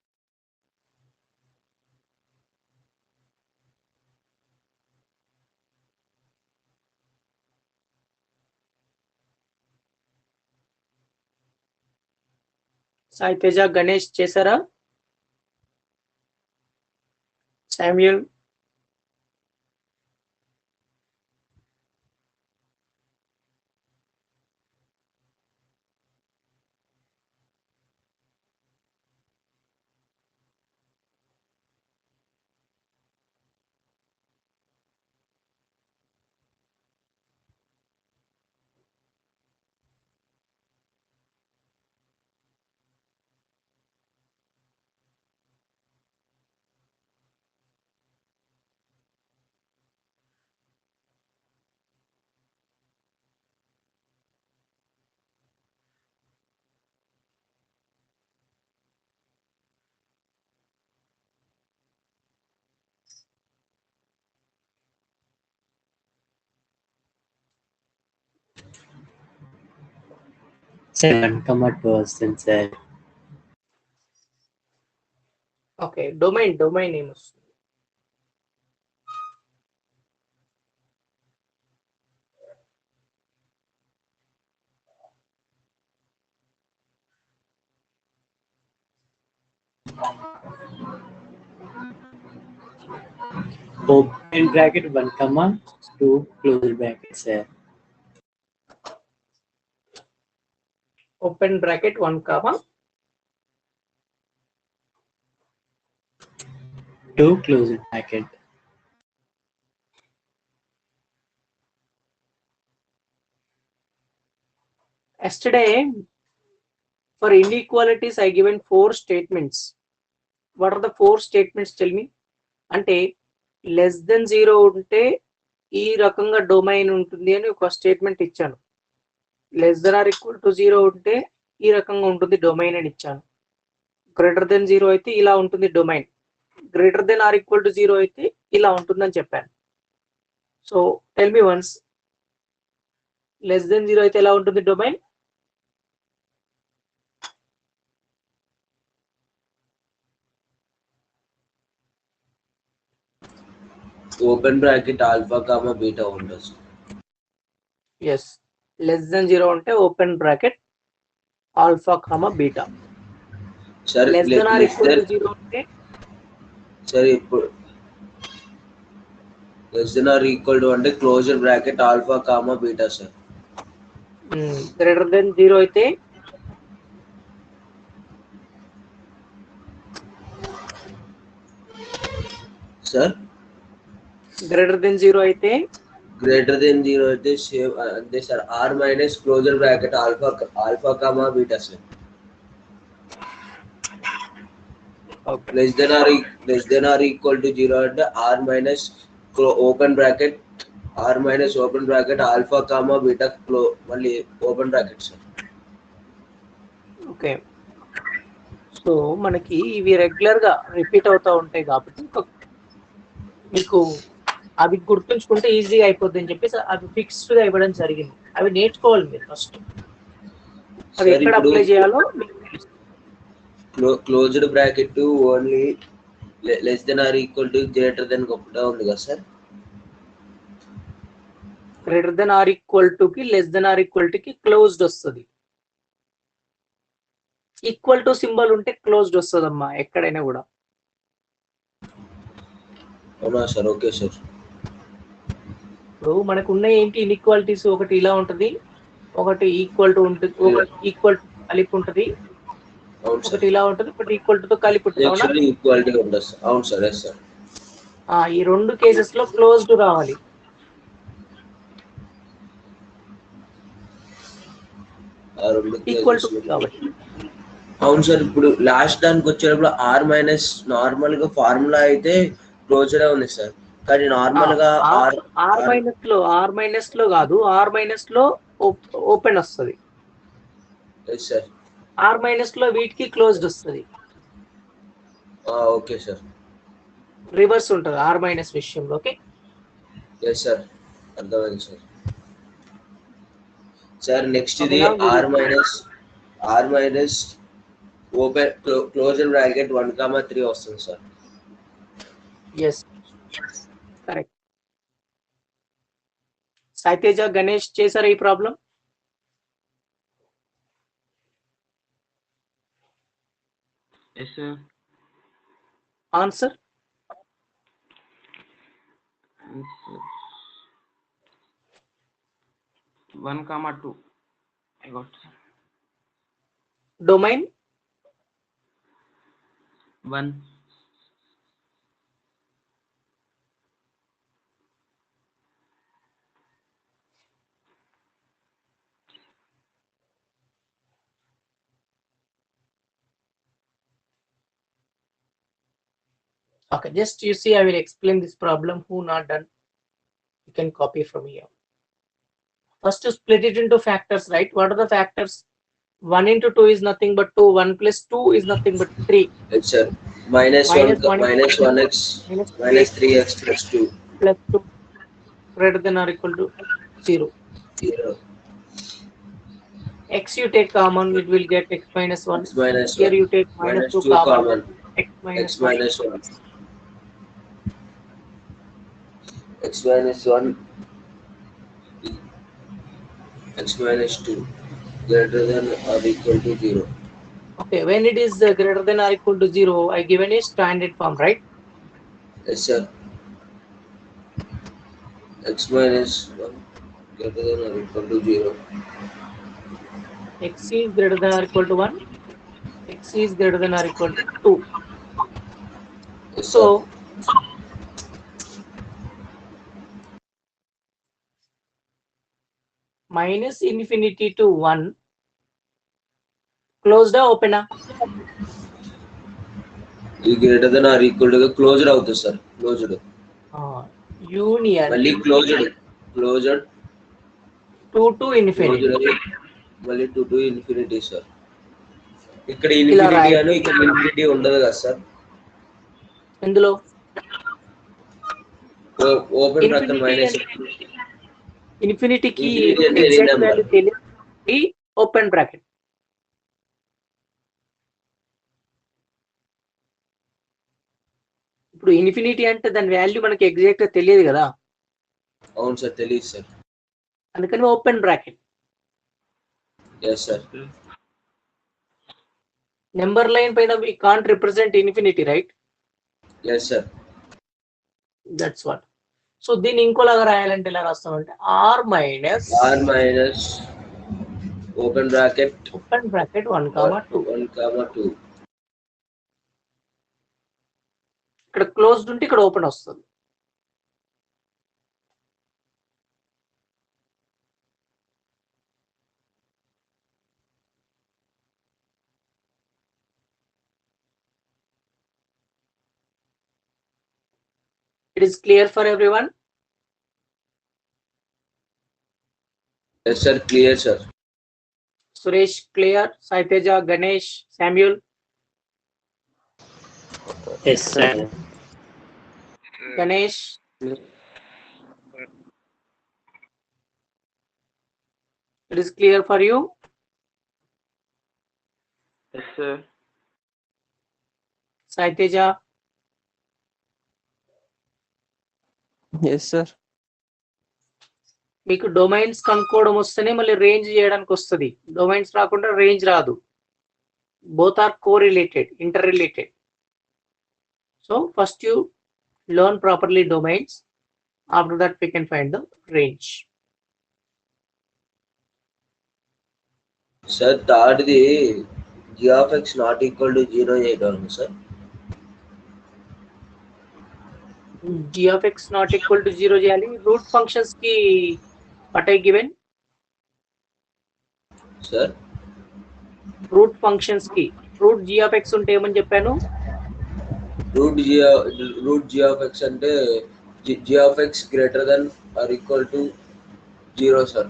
సాయితేజ, గణేష్ చేశారా? శామ్యూల్? Sir, 1,2 వస్తుంది సార్. ఓకే, డొమైన్ ఏమొస్తుంది? Open bracket 1 comma 2 close bracket, sir. Open bracket 1 comma 2 close bracket. Yesterday, for inequalities, I given 4 statements. What are the 4 statements? Tell me. అంటే less than 0 ఉంటే ఈ రకంగా domain ఉంటుంది అని ఒక statement ఇచ్చాను. Less than or equal to 0 ఉంటే ఈ రకంగా ఉంటుంది డొమైన్ అని ఇచ్చాను. గ్రేటర్ దెన్ 0 అయితే ఇలా ఉంటుంది domain. Greater than or equal to 0 అయితే ఇలా ఉంటుందని చెప్పాను. So tell me once, less than 0 అయితే ఎలా ఉంటుంది domain? Open bracket alpha comma beta ఉంటుంది. ఎస్, లెస్ దెన్ 0 ఉంటే open bracket alpha comma beta. సరే less than or equal to 0 ఉంటే సరే ఇప్పుడు less than or equal to అంటే closer bracket alpha comma beta sir. Greater than 0 అయితే sir greater than 0 అయితే greater than 0 అయితే same అంతే sir. R minus closer bracket alpha comma beta sir. Less than or equal to 0 అంటే R minus open bracket alpha comma beta మళ్ళీ open bracket sir. Okay, so మనకి ఇవి regular గా repeat అవుతూ ఉంటాయి కాబట్టి మీకు అవి గుర్తుంచుకుంటే ఈజీగా అయిపోద్ది అని చెప్పేసి అవి ఫిక్స్డ్ గా ఇవ్వడం జరిగింది. అవి నేర్చుకోవాలి మీరు ఫస్ట్. అవి ఎక్కడ అప్లై చేయాలో closed bracket only less than or equal to greater than ఒకటే ఉంది కదా sir. Greater than or equal to కి less than or equal to కి క్లోజ్డ్ వస్తుంది. ఈక్వల్ టు సింబల్ ఉంటే క్లోజ్డ్ వస్తుంది అమ్మా ఎక్కడైనా కూడా. అవునా సార్? Okay sir. ఇప్పుడు మనకు ఉన్న ఏంటి ఇన్ఈక్వాలిటీస్, ఒకటి ఇలా ఉంటుంది, ఒకటి ఈక్వల్ టు ఉంటుంది, ఒకటి ఈక్వల్ టు కలిపి ఉంటుంది, ఒకటి ఇలా ఉంటుంది, ఒకటి ఈక్వల్ టు కలిపి ఉంటుంది. అవునా? ఈక్వాలిటీ ఉంటుంది సార్. అవును సార్. Yes sir. ఈ రెండు కేసెస్ లో క్లోజ్డ్ రావాలి. ఈక్వల్ టు కాబట్టి. అవును సార్. ఇప్పుడు లాస్ట్ దానికి వచ్చేటప్పుడు ఆర్ మైనస్ నార్మల్ గా ఫార్ములా అయితే క్లోజ్డ్ ఉంది సార్. కానీ నార్మల్ గా ఆర్ మైనస్ లో కాదు, ఆర్ మైనస్ లో ఓపెన్ వస్తుంది. సార్ ఆర్ మైనస్ లో వీటికి క్లోజ్డ్ వస్తుంది. Okay sir. రివర్స్ ఉంటుంది ఆర్ మైనస్ విషయంలో. ఓకే. ఎస్ సార్, అర్థమైంది సార్. సార్ నెక్స్ట్ ఇది R minus open closer bracket 1,3 వస్తుంది sir. Yes, correct. Saiteja, Ganesh చేశారా ఈ problem? Yes sir. Answer 1,2. I got domain 1. Okay, just you see, I will explain this problem. Who not done, you can copy from here. First, to split it into factors, right? What are the factors? 1 into 2 is nothing but 2. 1 plus 2 is nothing but 3. Yes, sir. Minus 1x minus 3x plus 2 plus 2 greater than or equal to 0. 0. X you take common, it will get x minus 1. X minus Here 1. you take minus 2 common. X minus 1. X minus 1. X minus 2 greater than or equal to 0. Okay, when it is greater than or equal to 0, I given a standard form, right? Yes, sir. X minus 1 greater than or equal to 0. X is greater than or equal to 1. X is greater than or equal to 2. Yes, sir. So, minus infinity to 1, closed or open? ఇది greater than or equal to closed అవుతుంది sir. Closed. Union మళ్ళీ closed. Closed 2 to infinity. మళ్ళీ 2 to infinity sir. ఇక్కడ infinity అని ఇక్కడ infinity ఉండదు కదా sir. ఎందులో ఓపెన్ బ్రాకెట్ మైనస్ ఇన్ఫినిటీకి ఎగ్జాక్ట్ వాల్యూ తెలియదు. Open bracket. ఇప్పుడు ఇన్ఫినిటీ అంటే దాని వాల్యూ మనకి ఎగ్జాక్ట్ గా తెలియదు కదా. అవును సార్, తెలియదు సార్. అందుకని open bracket. yes sir. Number line పైన we can't represent infinity, right? yes sir. That's what. So దీన్ని ఇంకోలాగా రాయాలంటే ఎలా రాస్తామంటే r minus ఓపెన్ బ్రాకెట్ 1, 2 ఇక్కడ క్లోజ్డ్ ఉంటే ఇక్కడ ఓపెన్ వస్తుంది. It is clear for everyone? yes sir, clear sir. Suresh clear, Saiteja, Ganesh, Samuel? Yes, sir. Ganesh? It is clear for you? Yes, sir. Saiteja? Yes, sir. మీకు domains కనుక్కోవడం వస్తేనే మళ్ళీ range చేయడానికి వస్తుంది. Domains రాకుండా range రాదు. Both are correlated, inter related. So first you learn properly domains. After that we can find the range. Sir, థర్డ్ది g of x not equal to 0 చేయడం sir. g of x not equal to 0 చేయాలి. Root functions కి what I given? Sir root functions కి root g of x ఉంటే ఏమని చెప్పాను? Root g of x అంటే g of x greater than or equal to 0 sir.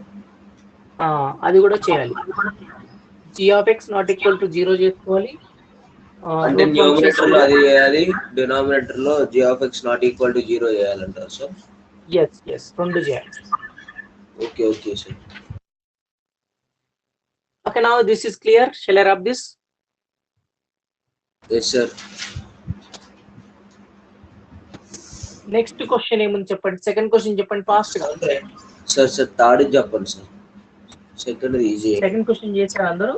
అది కూడా చేయాలి. g of x not equal to 0 చేసుకోవాలి. అంటే న్యూమరేటర్ లో అది చేయాలి, డినామినేటర్ లో g of x not equal to 0 చేయాలంటారు సార్. yes రెండు చేయాలి. okay sir. Okay, now this is clear. Shall I rub this? yes sir. Next question ఏముంది చెప్పండి. సెకండ్ క్వశ్చన్ చెప్పండి ఫాస్ట్ గా. సార్ థర్డ్ చెప్పండి sir. Second easy. Second question చేశారు అందరూ?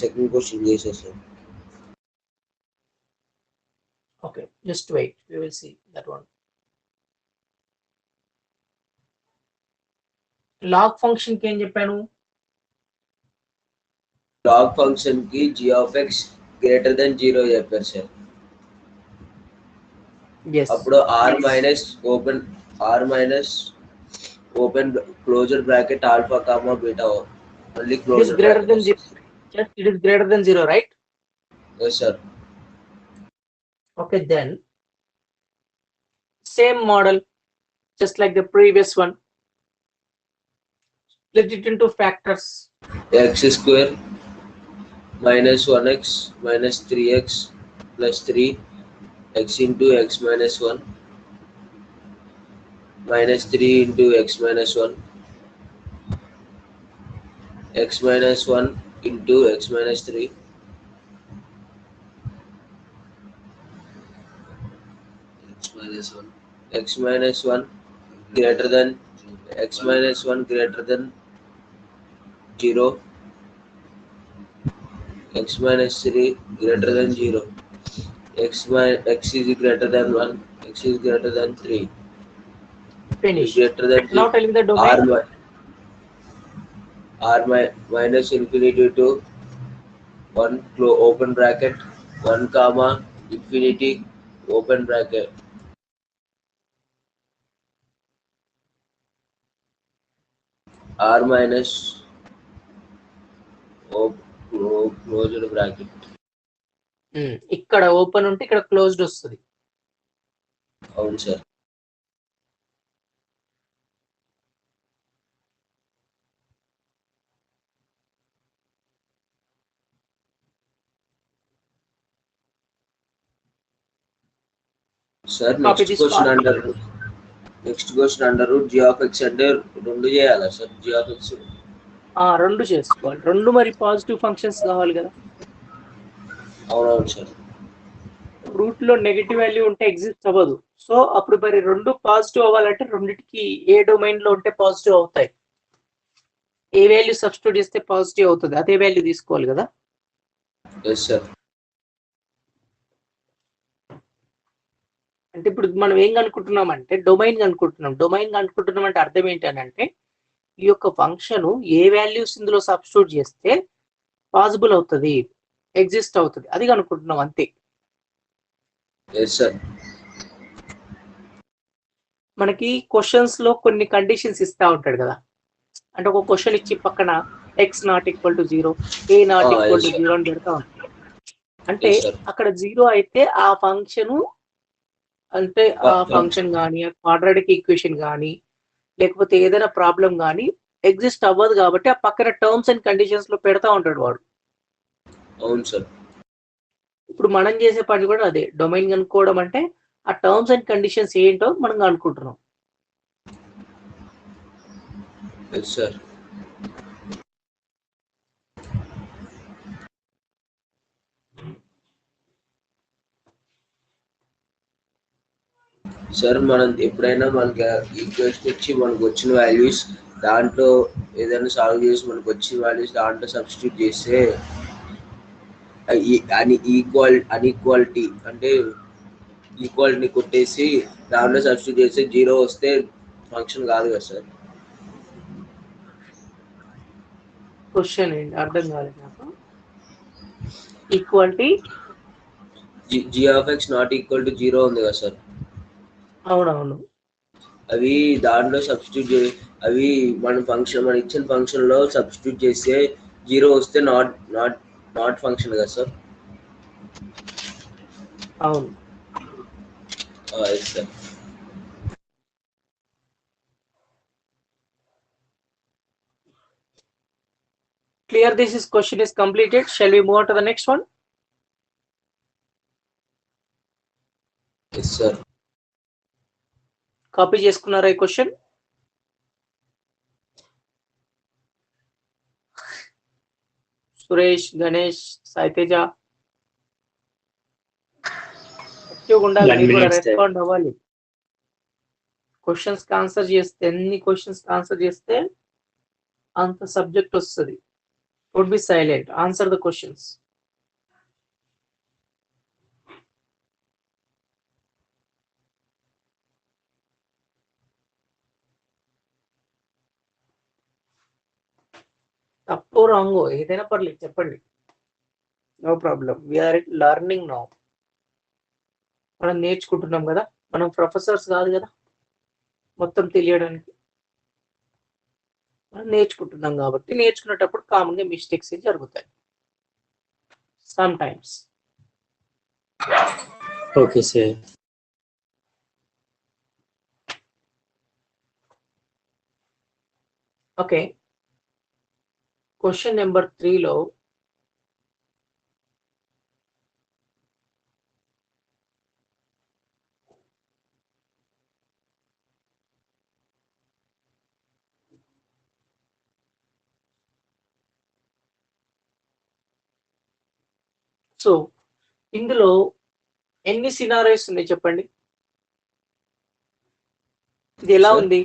సెకండ్ క్వశ్చన్ చేసేసారు. Okay, just wait, we will see that one. log function కి ఏం చెప్పాను? log ఫంక్షన్ కి g of x greater than 0 చెప్పారు సార్. yes. అప్పుడు r minus open closure bracket alpha comma beta only It is closure greater bracket. than 0. Yes, it is greater than 0, right? yes sir. Okay, then same model just like the previous one. Split it into factors. x square minus 1x minus 3x plus 3 x into x minus 1 minus 3 into x minus 1 x minus 1 into x minus 3 x minus 1 greater than x minus 1 greater than 0 x minus 3 greater than 0. X is greater than 1. X is greater than 3. Finish. Greater than Now tell me the domain. Minus infinity to 1 open bracket 1 comma infinity open bracket r minus closed bracket. ఇక్కడ open ఉంటే ఇక్కడ closed వస్తుంది. అవును sir. Sir next question under root g of x అంటే రెండు చేయాలా sir? g of x రెండు చేసుకోవాలి. రెండు మరి పాజిటివ్ ఫంక్షన్స్ కావాలి కదా. అవునవును సార్. రూట్ లో నెగటివ్ వాల్యూ ఉంటే ఎగ్జిస్ట్ అవ్వదు. సో అప్పుడు మరి రెండు పాజిటివ్ అవ్వాలంటే రెండిటికి ఏ డొమైన్ లో ఉంటే పాజిటివ్ అవుతాయి, ఏ వాల్యూ సబ్స్టిట్యూట్ చేస్తే పాజిటివ్ అవుతుంది, అదే వాల్యూ తీసుకోవాలి కదా. Yes sir. అంటే ఇప్పుడు మనం ఏం కనుక్కుంటున్నాం అంటే డొమైన్ కనుక్కుంటున్నాం అంటే అర్థం ఏంటంటే ఈ యొక్క ఫంక్షన్ ఏ వాల్యూస్ ఇందులో సబ్స్టిట్యూట్ చేస్తే పాసిబుల్ అవుతుంది, ఎగ్జిస్ట్ అవుతుంది, అది కనుక్కుంటున్నాం అంతే. మనకి క్వశ్చన్స్ లో కొన్ని కండిషన్స్ ఇస్తా ఉంటాడు కదా. అంటే ఒక క్వశ్చన్ ఇచ్చి పక్కన X not equal to 0, A not equal to 0 అని పెడతా ఉంటాడు. అంటే అక్కడ 0 అయితే ఆ ఫంక్షన్ అంటే ఆ ఫంక్షన్ కానీ క్వాడ్రాటిక్ ఈక్వేషన్ కానీ లేకపోతే ఏదైనా ప్రాబ్లం కానీ ఎగ్జిస్ట్ అవ్వదు. కాబట్టి ఆ పక్కన టర్మ్స్ అండ్ కండిషన్స్ లో పెడతా ఉంటాడు వాడు. అవును సార్. ఇప్పుడు మనం చేసే పని కూడా అదే, డొమైన్ కనుక్కోవడం అంటే ఆ టర్మ్స్ అండ్ కండిషన్స్ ఏంటో మనం కనుక్కుంటున్నాం. సార్ సార్ మనం ఎప్పుడైనా మనకి ఈక్వేషన్ ఇచ్చి మనకు వచ్చిన వాల్యూస్ దాంట్లో ఏదైనా సాల్వ్ చేసి మనకు వచ్చిన వాల్యూస్ దాంట్లో సబ్స్టిట్యూట్ చేస్తే అన్ఈక్వాలిటీ అంటే ఈక్వాలిటీని కొట్టేసి దాంట్లో సబ్స్టిట్యూట్ చేస్తే 0 వస్తే ఫంక్షన్ కాదు కదా సార్. క్వశ్చన్ ఏంటి అర్థం కాలేదు నాకు. Equality g of x not equal to 0 ఉంది కదా సార్. అవునవును. అవి దాంట్లో సబ్స్టిట్యూట్ అవి మన ఇచ్చిన ఫంక్షన్ లో సబ్స్టిట్యూట్ చేస్తే 0 వస్తే నాట్ ఫంక్షన్ కదా సార్. అవును. Sir Clear, this question is completed. Shall we move on to the next one? Yes sir. Copy చేసుకున్నారా ఈ క్వశ్చన్? సురేష్, గణేష్, సాయితేజ రెస్పాండ్ అవ్వాలి. క్వశ్చన్స్ ఆన్సర్ చేస్తే ఎన్ని క్వశ్చన్స్ ఆన్సర్ చేస్తే అంత సబ్జెక్ట్ వస్తుంది. Don't be silent. Answer the questions. తప్పు రాంగో ఏదైనా పర్లేదు చెప్పండి. No problem. We are learning now. మనం నేర్చుకుంటున్నాం కదా, మనం ప్రొఫెసర్స్ కాదు కదా మొత్తం తెలియడానికి. మనం నేర్చుకుంటున్నాం కాబట్టి నేర్చుకునేటప్పుడు కామన్గా మిస్టేక్స్ జరుగుతాయి some times. Okay sir. Okay, question number 3లో సో ఇందులో ఎన్ని సినారియోస్ ఉన్నాయి చెప్పండి. ఇది ఎలా ఉంది?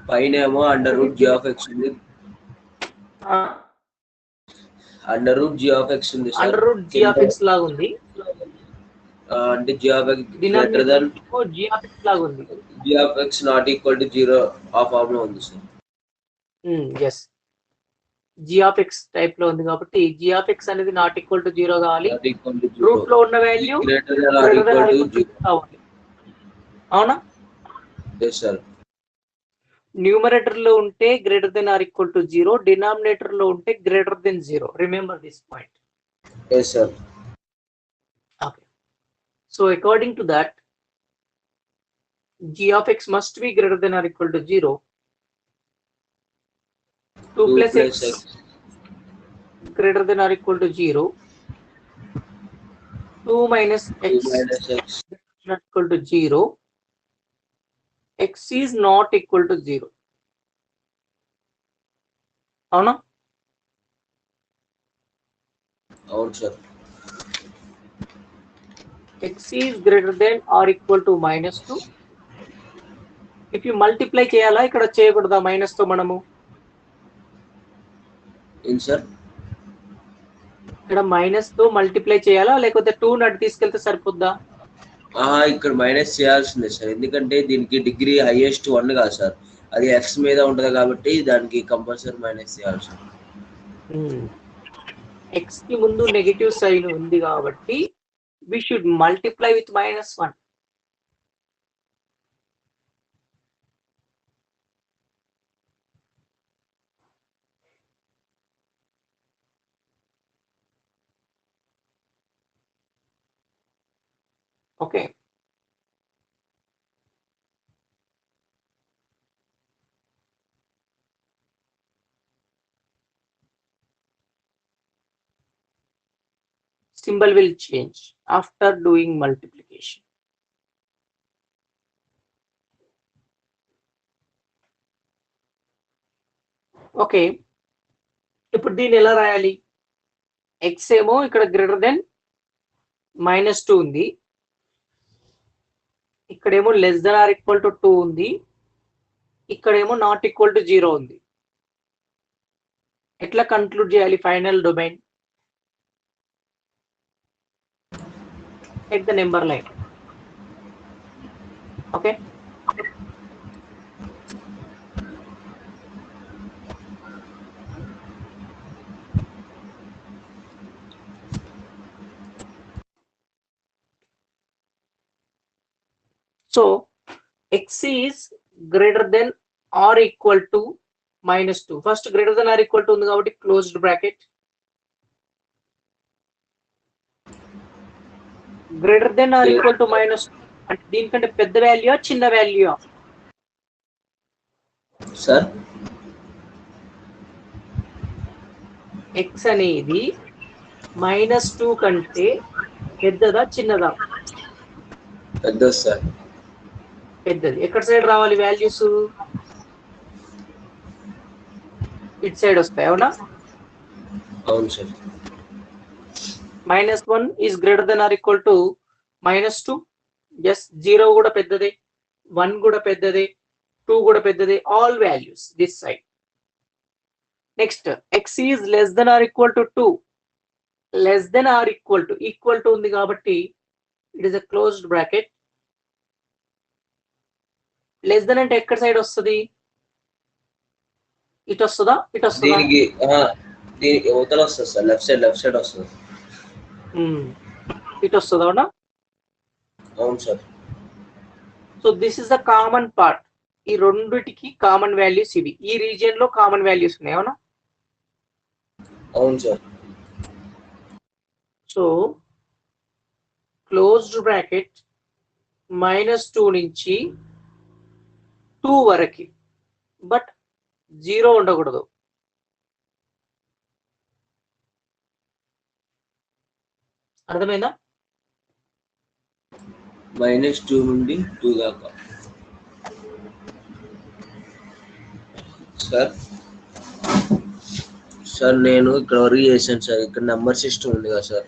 పైన ఏమో under root g of x ఉంది. Under root G of X ఉంది sir. Under root G of X లాగా ఉంది, అంటే G of X greater denominator than G of X లాగా ఉంది. G of X not equal to 0 ఆ form లో ఉంది sir. Yes, G of X type లో ఉంది కాబట్టి జీ ఆఫ్ ఎక్స్ అనేది నాట్ ఈక్వల్ టు 0 కావాలి, నాట్ ఈక్వల్ టు 0 రూట్ లో ఉన్న value greater than or equal to 0 కావాలి. అవునా? Yes sir. న్యూమరేటర్ లో ఉంటే greater than or equal to 0, denominator లో ఉంటే greater than 0. Remember this point. Yes sir. Okay. So according to that, g of x must be greater than or equal to 0. 2 plus x greater than or equal to 0. 2 minus x not equal to 0. X is not equal to 0. అవునా? అవును sir. X is greater than or equal to -2. If you multiply చేయాలా, ఇక్కడ చేయకూడదా minus తో మనము? ఏం sir? ఇక్కడ minus తో మల్టిప్లై చేయాలా లేకపోతే 2 నటు తీసుకెళ్తే సరిపోద్దా? ఇక్కడ మైనస్ చేయాల్సిందే సార్, ఎందుకంటే దీనికి డిగ్రీ హైయెస్ట్ 1 కాదు సార్, అది ఎక్స్ మీద ఉంటది కాబట్టి దానికి కంపల్సరీ మైనస్ చేయాలి సార్. ఎక్స్ కి ముందు నెగటివ్ సైన్ ఉంది కాబట్టి we should multiply with -1. Okay. Symbol will change after doing multiplication. Okay, ఇప్పుడు దీన్ని ఎలా రాయాలి? ఎక్స్ ఏమో ఇక్కడ గ్రేటర్ దెన్ -2 ఉంది, ఇక్కడేమో less than or equal to 2 ఉంది, ఇక్కడేమో నాట్ ఈక్వల్ టు 0 ఉంది. ఎట్లా కన్క్లూడ్ చేయాలి final domain? at the number line. Okay. So x is greater than or equal to -2. First greater than or equal to ఉంది కాబట్టి closed bracket. Greater than or equal to -2 అంటే దీనికంటే పెద్ద value చిన్న value? Sir x అనేది -2 కంటే పెద్దదా చిన్నదా? పెద్దది సార్. పెద్దది. ఎక్కడ సైడ్ రావాలి వాల్యూస్? ఇట్ సైడ్ వస్తాయి, అవునా? అవును sir. -1 is greater than or equal to -2. Yes, 0 కూడా పెద్దదే, 1 కూడా పెద్దదే, 2 కూడా పెద్దదే, all values this side. Next, x is less than or equal to 2. Less than or equal to ఉంది కాబట్టి it is a closed bracket. Less than అంటే ఎక్కడ సైడ్ వస్తుంది? ఇటు వస్తుందా ఇటు వస్తుందా? దీనికి అవతల వస్తుంది సార్, లెఫ్ట్ సైడ్ వస్తుంది. ఇటు వస్తుందా? అవునా? అవును sir. So this is the common part. ఈ రెండిటికి కామన్ వాల్యూస్ ఇవి. ఈ రీజియన్ లో కామన్ వాల్యూస్ ఉన్నాయి, అవునా? అవును సార్. సో క్లోజ్డ్ బ్రాకెట్ -2 నుంచి 2 వరకు, బట్ 0 ఉండకూడదు. అర్థమైందా? -2 నుండి 2 దాకా. సార్ నేను ఇక్కడ వరకు చేశాను సార్. ఇక్కడ నెంబర్ సిస్టమ్ ఉంది కదా సార్,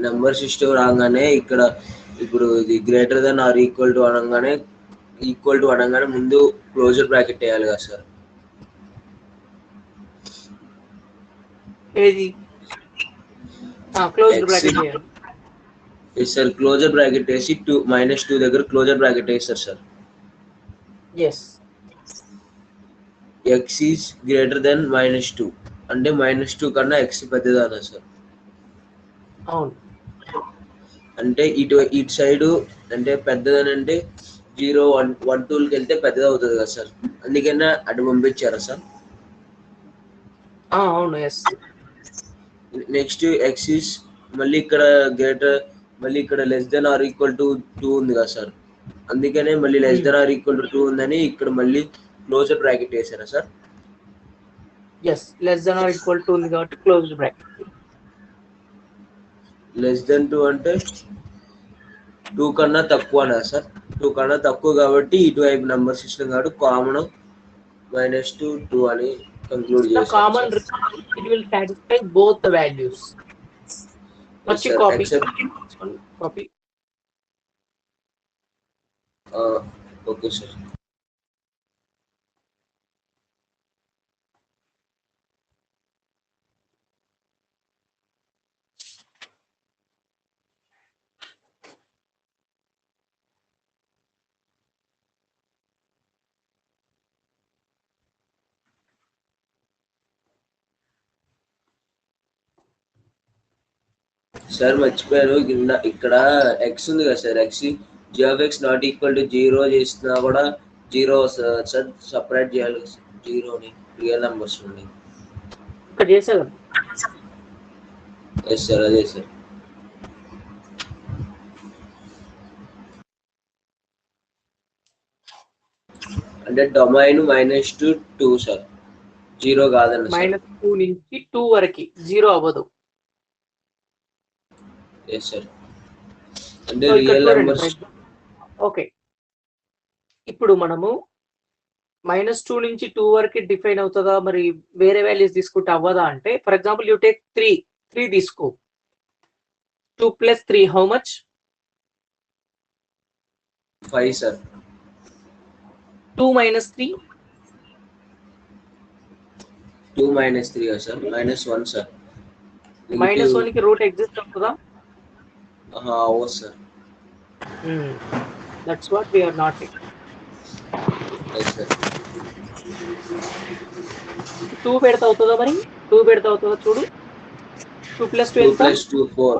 నెంబర్ సిస్టమ్ రాగానే ఇక్కడ ఇప్పుడు ఇది greater than or equal to అనగానే ముందు క్లోజర్ బ్రాకెట్ వేయాలి కదా సార్. ఏది క్లోజ్డ్ X బ్రాకెట్ చేయాలి. ఎస్ సార్ క్లోజర్ బ్రాకెట్ వేసి 2 -2 దగ్గర క్లోజర్ బ్రాకెట్ వేస్తారు sir. Yes x is greater than -2 అంటే -2 కన్నా x పెద్దదా సార్? అవును. అంటే ఇటు సైడ్ అంటే పెద్దదని అంటే 0 1 1 2కి వెళ్తే పెద్దది అవుతుంది కదా సార్, అందుకనే అటు పంపించారా సార్? అవును. ఎస్ నెక్స్ట్ x ఈజ్ మళ్ళీ ఇక్కడ గ్రేటర్, మళ్ళీ ఇక్కడ less than or equal to 2 ఉంది కదా సార్, అందుకనే మళ్ళీ less than or equal to 2 ఉందని ఇక్కడ మళ్ళీ క్లోజర్ బ్రాకెట్ వేసారా sir? Yes less than or equal to ఉంది కాబట్టి క్లోజ్డ్ బ్రాకెట్. లెస్ దెన్ 2 అంటే 2 కన్నా తక్కువనా సార్? 2 కన్నా తక్కువ కాబట్టి ఇటువైపు నెంబర్ సిస్టమ్ కాబట్టి కామన్ -2 2 అని కంక్లూడ్ చేశారు common it will satisfy both the values. What's your copy? Copy. Okay sir. Sir మర్చిపోయారు, ఇక్కడ x ఉంది కదా sir, x g(x) not equal to 0 చేసినా కూడా 0 సార్, సపరేట్ చేయాలి 0ని రియల్ నెంబర్స్ నుండి. ఇక్కడ చేసాను. ఎస్ సార్, అదే సార్. అంటే డొమైన్ -2 సార్, 0 కాదండి సార్. -2 నుంచి 2 వరకు 0 అవ్వదు. ఎస్ సార్, అంటే రియల్ నెంబర్స్. ఓకే, ఇప్పుడు మనము -2 నుంచి 2 వరకు డిఫైన్ అవుతుందా, మరి వేరే వాల్యూస్ తీసుకుంటే అవ్వదా అంటే, ఫర్ ఎగ్జాంపుల్ యూ టేక్ 3 తీసుకో. 2 + 3 how much? 5 sir. 2 - 3 2 - 3 sir, -1 sir. -1 కి రూట్ ఎగ్జిస్ట్ అవుతుందా? అవును sir. That's what we are not taking. Yes sir. 2 పెడితే అవుతుందా? మరి 2 పెడితే అవుతుందా చూడు. 2 + 2 ఎంత? 2 + 2 4.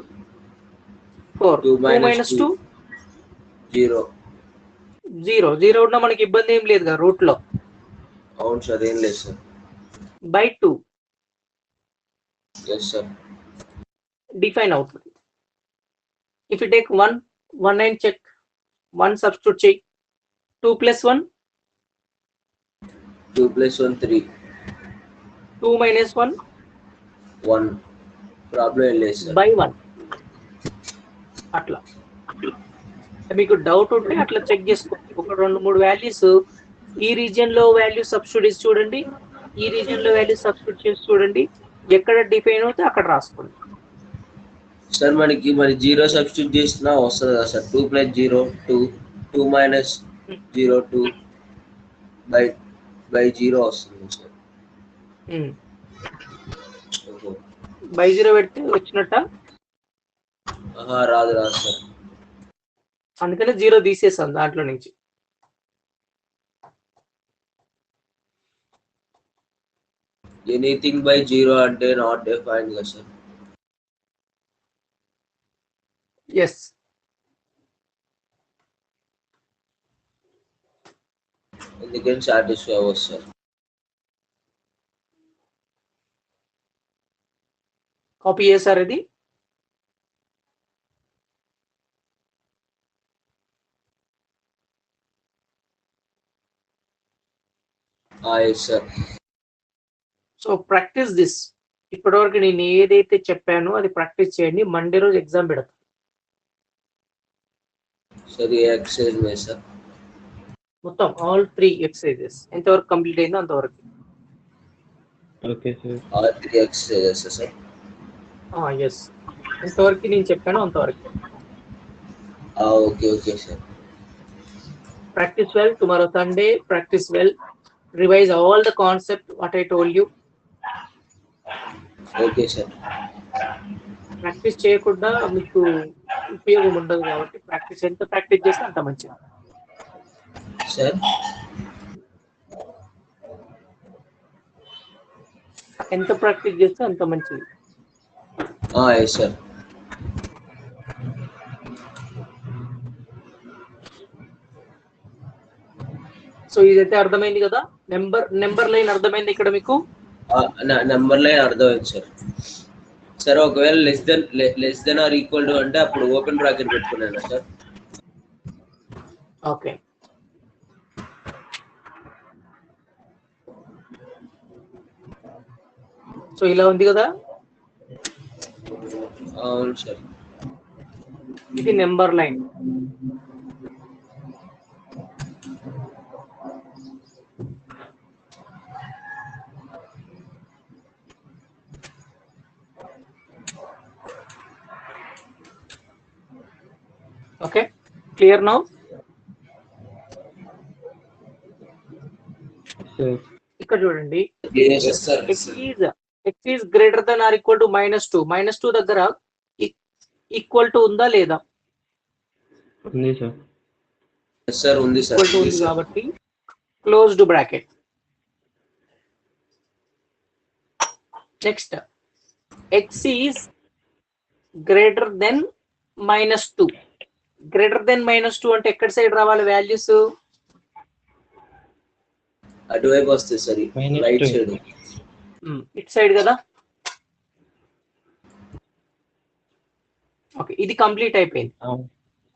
4. 2 - 2 0. 0 ఉన్నా మనకి ఇబ్బంది ఏం లేదు కదా రూట్ లో. అవును సార్, ఏం లేదు సార్. /2 yes sir. డిఫైన్ అవుతుంది. If you take 1 and check 1 substitute చేయి. 2 + 1 2 + 1 3. 2 - 1 1. ప్రాబ్లం ఏం లేదు సార్. /1 అట్లా. మీకు డౌట్ ఉంటే అట్లా చెక్ చేసుకోండి. ఒక 2-3 వాల్యూస్ ఈ రీజియన్ లో వాల్యూ సబ్స్టిట్యూట్ చేసి చూడండి, ఈ రీజియన్ లో వాల్యూ సబ్స్టిట్యూట్ చేసి చూడండి, ఎక్కడ డిఫైన్ అవుతే అక్కడ రాసుకోండి. సార్ మనకి మరి 0 సబ్స్టిట్యూట్ చేసినా వస్తుంది కదా సార్? 2 + 0 2, 2 - 0 2 /0 వస్తుంది సార్. /0 పెడితే వచ్చినట్ట? రాదు సార్. అందుకనే 0 తీసేసాను దాంట్లో నుంచి. ఎనీథింగ్ /0 అంటే నాట్ డిఫైన్డ్ కదా సార్? ఎస్. ఎందుకని సాటిస్ఫై అవ్వదు సార్? కాపీ చేశారు ఇది? Yes sir. So practice this. ఇప్పటివరకు నేను ఏదైతే చెప్పానో అది ప్రాక్టీస్ చేయండి. మండే రోజు ఎగ్జామ్ పెడతాను. సార్ ఏ ఎక్సర్సైజ్ లేదు సార్? మొత్తం ఆల్ 3 ఎక్సర్సైజెస్ ఎంతవరకు కంప్లీట్ అయిందో అంతవరకు. Okay sir. All 3 exercises sir? Yes, ఎంతవరకు నేను చెప్పానో అంతవరకు. Okay sir. Practice well. Tomorrow Sunday, practice well. Revise all the concept what I told you. Okay sir. Practice చేయకుండా మీకు ఉపయోగం ఉండదు కాబట్టి ఎంత ప్రాక్టీస్ చేస్తే అంత మంచిది. సార్ ఎంత ప్రాక్టీస్ చేస్తే అంత మంచిది. Yes sir. సో ఇదైతే అర్థమైంది కదా. నెంబర్ లైన్ అర్థమైంది ఇక్కడ మీకు. నెంబర్ లైన్ అర్థమైంది సార్. సార్ ఒకవేళ less than or equal to అంటే అప్పుడు ఓపెన్ బ్రాకెట్ పెట్టుకున్నాను సార్. ఓకే, సో ఇలా ఉంది కదా. అవును సార్. ఇది number line. Okay, clear now. ఇక్కడ చూడండి, x is greater than or equal to -2. -2 దగ్గర ఈక్వల్ టు ఉందా లేదా? ఉంది సార్. సార్ ఉంది సార్. ఈక్వల్ టు ఉంది కాబట్టి closed bracket. Next x is greater than -2. Greater than -2 అంటే ఎక్కడ సైడ్ రావాలి వాల్యూస్? అటువైపు వస్తాయి sir, right side. It side కదా. ఓకే, ఇది కంప్లీట్ అయిపోయింది.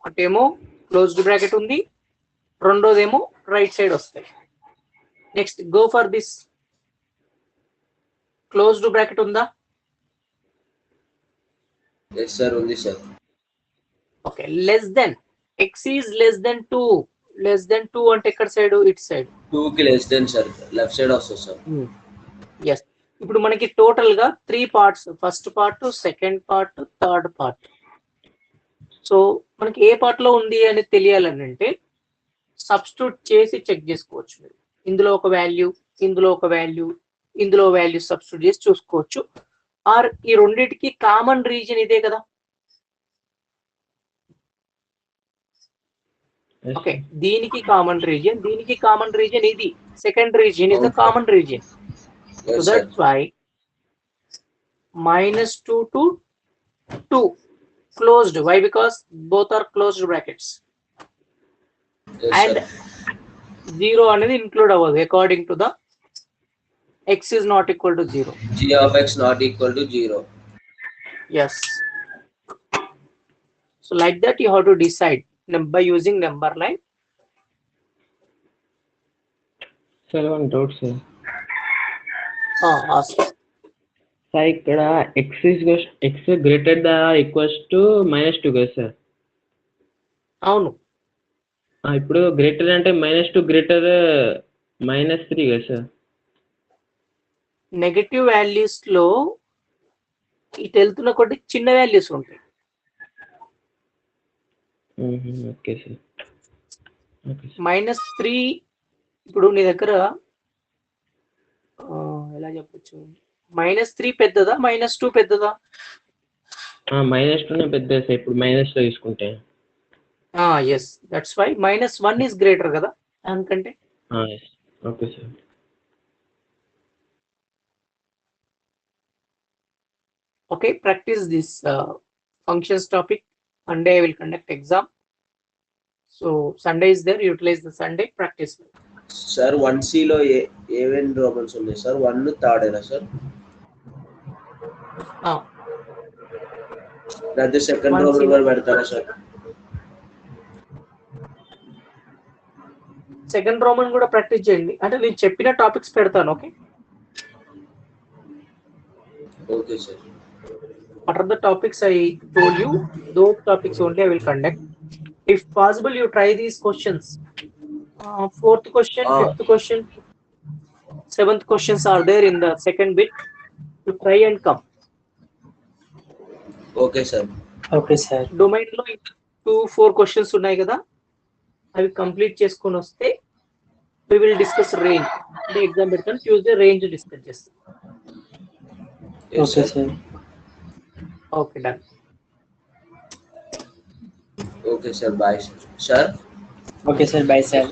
ఒకటేమో క్లోజ్డ్ బ్రాకెట్ ఉంది, రెండోదేమో రైట్ సైడ్ వస్తాయి. Next go for this. Closed bracket ఉందా? ఎస్ సార్, ఉంది sir. Okay, less than. x is less than 2. Less than 2 అంటే ఎక్కడ సైడ్? It side. 2 కి less then sir, left side వస్తుంది సార్. ఎస్. ఇప్పుడు మనకి టోటల్ గా 3 parts. First part, second part, third part. So మనకి ఏ part లో ఉంది అని తెలియాలని అంటే సబ్స్టిట్యూట్ చేసి చెక్ చేసుకోవచ్చు మీరు. ఇందులో ఒక వాల్యూ, ఇందులో ఒక వాల్యూ, ఇందులో వాల్యూ సబ్స్టిట్యూట్ చేసి చూసుకోవచ్చు. ఆర్ ఈ రెండింటికి కామన్ రీజన్ ఇదే కదా. ఓకే, దీనికి కామన్ రీజన్, దీనికి కామన్ రీజన్ ఇది. Second reason is the common reason. So that's why -2 to 2 closed. Why? Because both are closed brackets. And 0 అనేది include అవ్వదు according to the x is not equal to 0. g of x not equal to 0. Yes. So like that you have to decide by using number line. Sir, one doubt, sir. Ask. Sir ఇక్కడ x greater than equals to -2 కదా sir? అవును. ఇప్పుడు greater అంటే -2 greater -3 కదా sir? Negative values లో ఇటు వెళ్తున్న కొద్ది చిన్న వాల్యూస్ ఉంటాయి. Okay sir. -3 ఇప్పుడు నీ దగ్గర ఎలా చెప్పచ్చు? -3 పెద్దదా, -2 పెద్దదా? -2 పెద్ద సార్ ఇప్పుడు మైనస్ లో తీసుకుంటే. Yes, that's why -1 is greater కదా అందుకంటే. Okay sir. Okay, practice this functions topic. Monday I will conduct exam. So Sunday is there, utilize the Sunday, practice. Sir 1c లో ఏమేం రోమన్స్ ఉన్నాయి సార్? 1 థర్డ్ ఏనా sir? లేదా second Roman కూడా పెడతారా sir? Second Roman కూడా practice చేయండి. అంటే నేను చెప్పిన టాపిక్స్ పెడతాను. Okay, okay sir. What are the topics I told you? Those topics only I will conduct. If possible, you try these questions. Fourth question, fifth question, seventh questions are there in the second bit. You try and come. Okay sir. Okay sir. Domain లో 2-4 questions ఉన్నాయి కదా, అవి complete చేసుకొని వస్తే we will discuss range. The exam పెడతాను, Tuesday range discuss చేస్తాం. Yes, Okay, sir. sir. Okay, done. Okay, sir. Bye, sir. Sir. Okay, sir. Bye, sir.